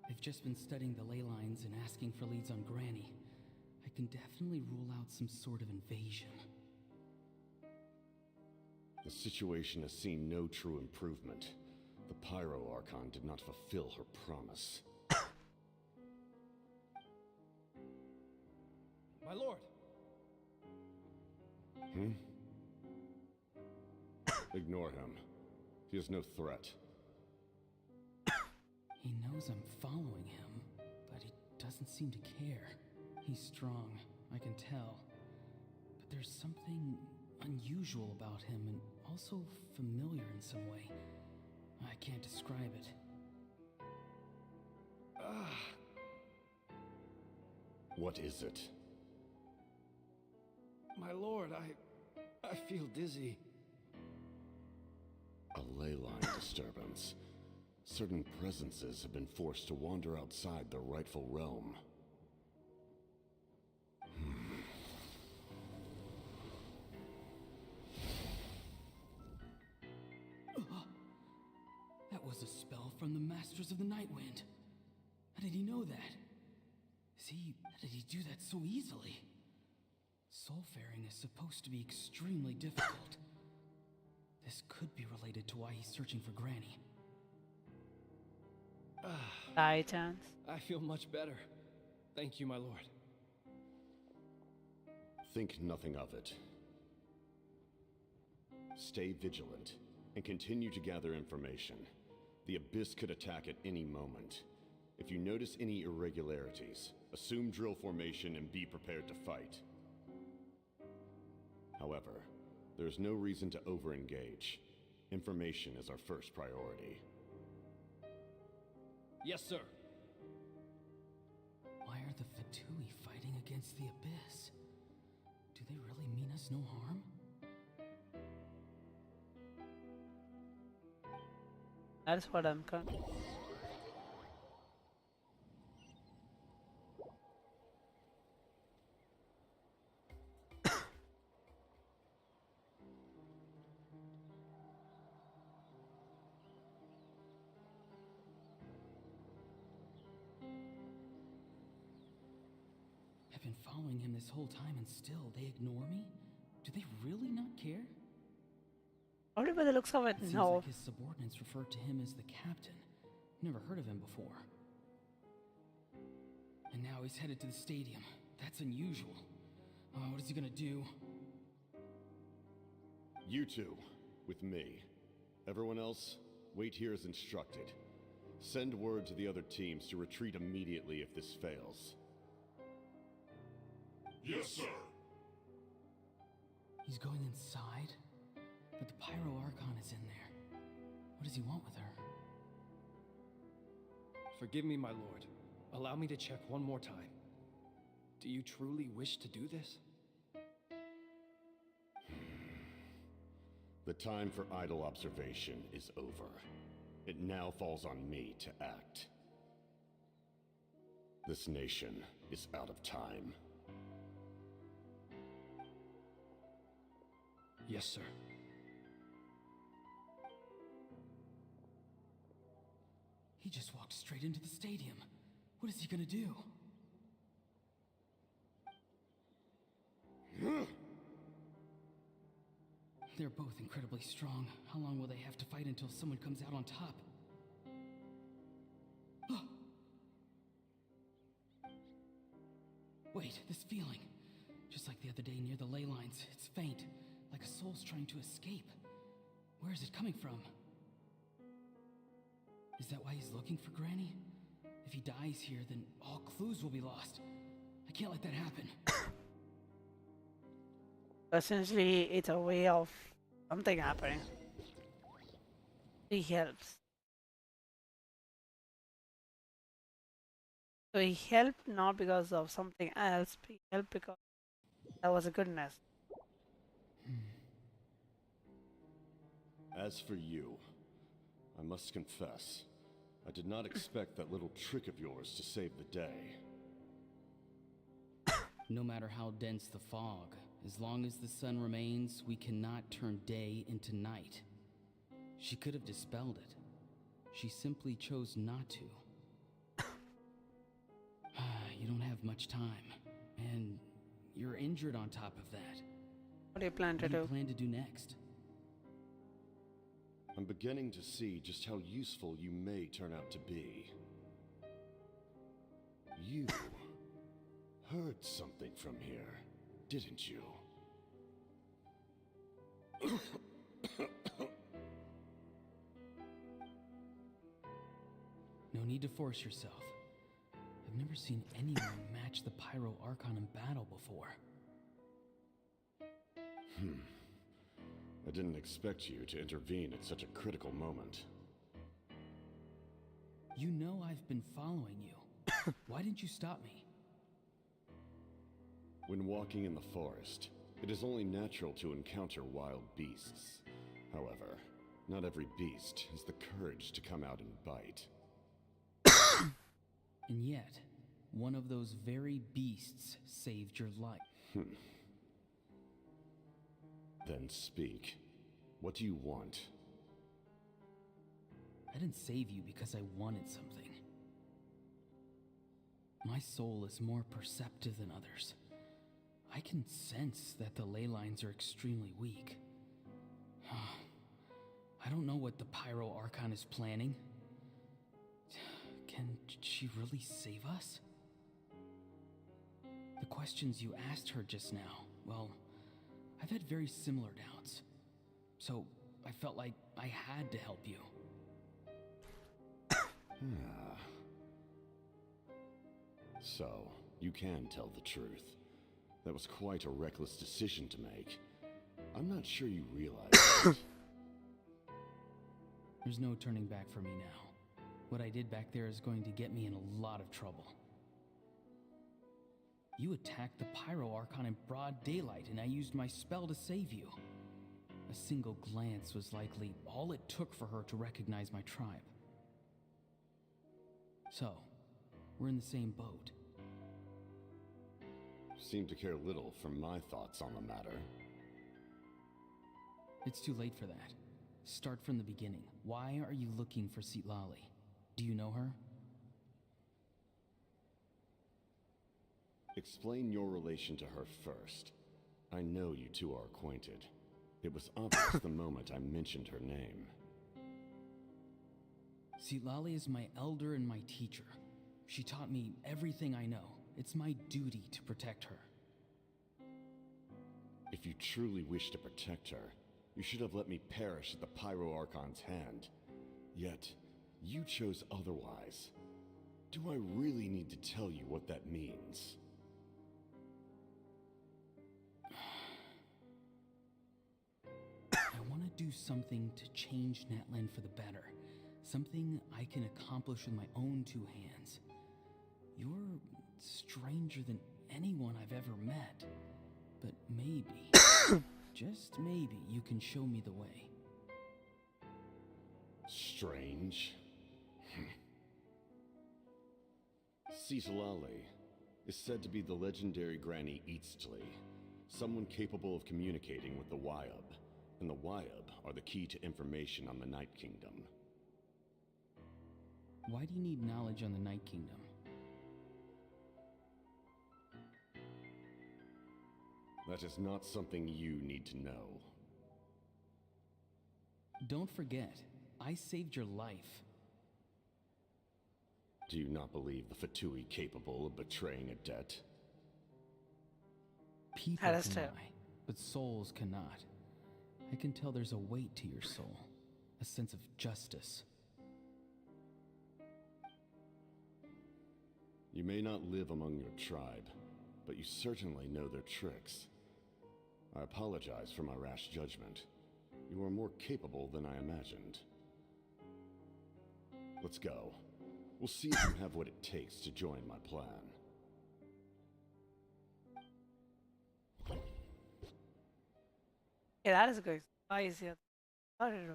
I've just been studying the ley lines and asking for leads on Granny. I can definitely rule out some sort of invasion. The situation has seen no true improvement. The Pyro Archon did not fulfill her promise. My lord! Ignore him. He is no threat. He knows I'm following him, but he doesn't seem to care. He's strong, I can tell. But there's something unusual about him and also familiar in some way. I can't describe it. What is it? My lord, I feel dizzy. A ley line disturbance. Certain presences have been forced to wander outside their rightful realm. That was a spell from the Masters of the Nightwind. How did he know that? How did he do that so easily? Soulfaring is supposed to be extremely difficult. This could be related to why he's searching for Granny. Titans. I feel much better. Thank you, my lord. Think nothing of it. Stay vigilant and continue to gather information. The Abyss could attack at any moment. If you notice any irregularities, assume drill formation and be prepared to fight. However, there is no reason to over-engage. Information is our first priority. Yes, sir. Why are the Fatui fighting against the Abyss? Do they really mean us no harm? That's what I'm confused. I've been following him this whole time and still they ignore me? Do they really not care? Only by the looks of it, It seems no. like his subordinates refer to him as the captain. Never heard of him before. And now he's headed to the stadium. That's unusual. What is he gonna do? You two, with me. Everyone else, wait here as instructed. Send word to the other teams to retreat immediately if this fails. Yes, sir. He's going inside? But the Pyro Archon is in there. What does he want with her? Forgive me, my lord. Allow me to check one more time. Do you truly wish to do this? The time for idle observation is over. It now falls on me to act. This nation is out of time. Yes, sir. He just walked straight into the stadium. What is he gonna do? They're both incredibly strong. How long will they have to fight until someone comes out on top? Wait, this feeling. Just like the other day near the ley lines, it's faint, like a soul's trying to escape. Where is it coming from? Is that why he's looking for Granny? If he dies here, then all clues will be lost. I can't let that happen. Essentially, it's a way of something happening. He helps. So he helped not because of something else, but he helped because that was a goodness. As for you, I must confess, I did not expect that little trick of yours to save the day. No matter how dense the fog, as long as the sun remains, we cannot turn day into night. She could have dispelled it. She simply chose not to. You don't have much time, and you're injured on top of that. What do you plan to What do you do? plan to do next? I'm beginning to see just how useful you may turn out to be. You heard something from here, didn't you? No need to force yourself. I've never seen anyone match the Pyro Archon in battle before. I didn't expect you to intervene at such a critical moment. You know I've been following you. Why didn't you stop me? When walking in the forest, it is only natural to encounter wild beasts. However, not every beast has the courage to come out and bite. And yet, one of those very beasts saved your life. Then speak. What do you want? I didn't save you because I wanted something. My soul is more perceptive than others. I can sense that the ley lines are extremely weak. I don't know what the Pyro Archon is planning. Can she really save us? The questions you asked her just now, well, I've had very similar doubts. So, I felt like I had to help you. So, you can tell the truth. That was quite a reckless decision to make. I'm not sure you realize it. There's no turning back for me now. What I did back there is going to get me in a lot of trouble. You attacked the Pyro Archon in broad daylight, and I used my spell to save you. A single glance was likely all it took for her to recognize my tribe. So, we're in the same boat. Seem to care little for my thoughts on the matter. It's too late for that. Start from the beginning. Why are you looking for Citlali? Do you know her? Explain your relation to her first. I know you two are acquainted. It was obvious the moment I mentioned her name. Citlali is my elder and my teacher. She taught me everything I know. It's my duty to protect her. If you truly wish to protect her, you should have let me perish at the Pyro Archon's hand. Yet, you chose otherwise. Do I really need to tell you what that means? I want to do something to change Natlan for the better. Something I can accomplish with my own two hands. You're stranger than anyone I've ever met. But maybe, just maybe, you can show me the way. Strange. Citlali is said to be the legendary Granny Eastly, someone capable of communicating with the Wyab, and the Wyab are the key to information on the Night Kingdom. Why do you need knowledge on the Night Kingdom? That is not something you need to know. Don't forget, I saved your life. Do you not believe the Fatui capable of betraying a debt? People can lie, but souls cannot. I can tell there's a weight to your soul, a sense of justice. You may not live among your tribe, but you certainly know their tricks. I apologize for my rash judgment. You are more capable than I imagined. Let's go. We'll see if you have what it takes to join my plan. Yeah, that is good. Why is it? I don't know.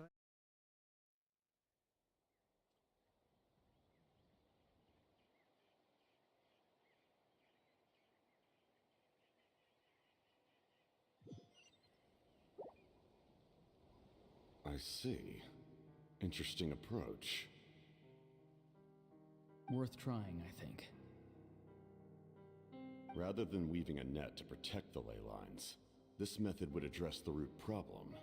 I see. Interesting approach. Worth trying, I think. Rather than weaving a net to protect the ley lines, this method would address the root problem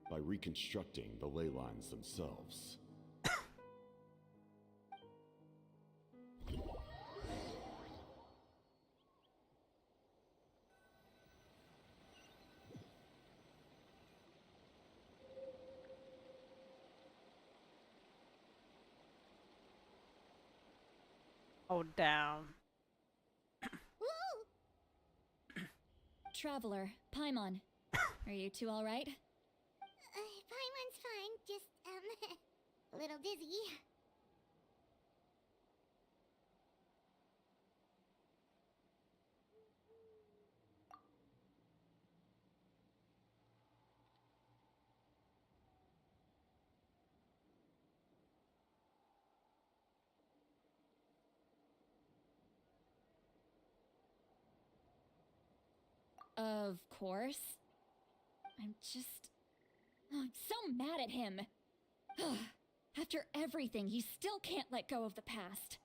by reconstructing the ley lines themselves. Oh, damn. Traveler, Paimon. Are you two alright? Paimon's fine, just, a little dizzy. Of course. I'm so mad at him. After everything, he still can't let go of the past.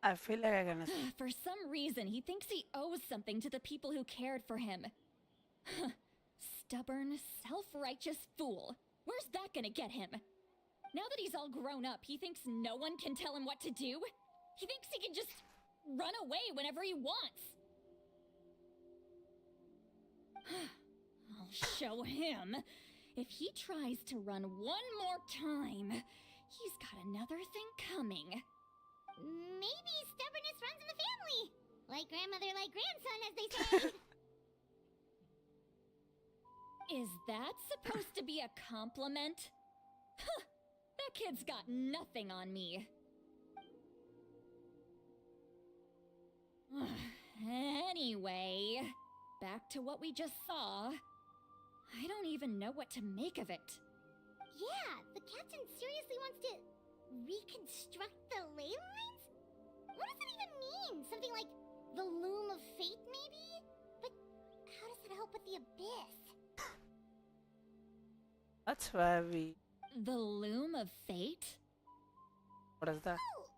I feel like I'm gonna. For some reason, he thinks he owes something to the people who cared for him. Stubborn, self-righteous fool. Where's that gonna get him? Now that he's all grown up, he thinks no one can tell him what to do? He thinks he can just run away whenever he wants. I'll show him. If he tries to run one more time, he's got another thing coming. Maybe stubbornness runs in the family. Like grandmother, like grandson, as they say. Is that supposed to be a compliment? Huh, that kid's got nothing on me. Anyway, back to what we just saw. I don't even know what to make of it. Yeah, the captain seriously wants to reconstruct the ley lines? What does that even mean? Something like the loom of fate, maybe? But how does that help with the abyss? That's where we. The loom of fate? What is that? Oh,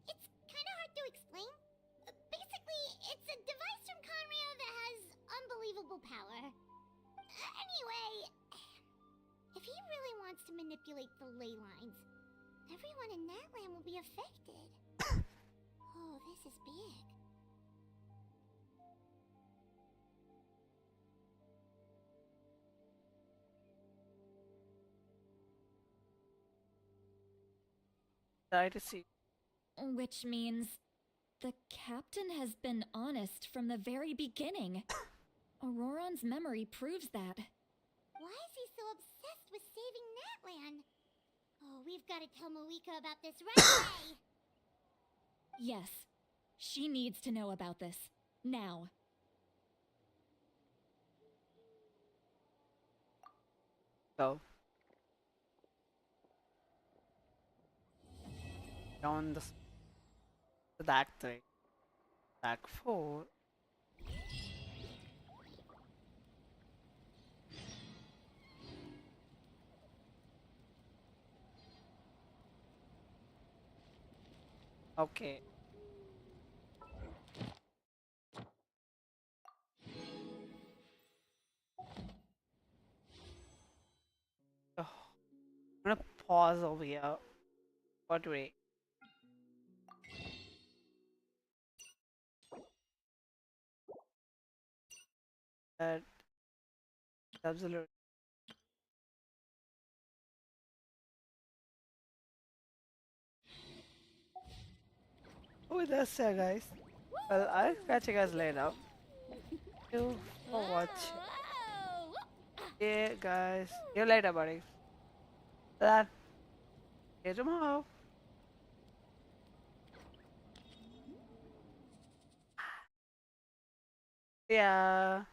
it's kind of hard to explain. Basically, it's a device from Conrio that has unbelievable power. Anyway, if he really wants to manipulate the ley lines, everyone in Natlan will be affected. Oh, this is big. Try to see. Which means the captain has been honest from the very beginning. Auroron's memory proves that. Why is he so obsessed with saving Natlan? Oh, we've got to tell Moeka about this right away. Yes, she needs to know about this. Now. Go. Down the Act 3. Act 4. Okay. Oh, I'm gonna pause over here. What way? That absolutely. Oh, that's it, guys. Well, I'll catch you guys later. Thank you for watching. Yeah, guys. See you later, buddy. That. See you tomorrow. Yeah.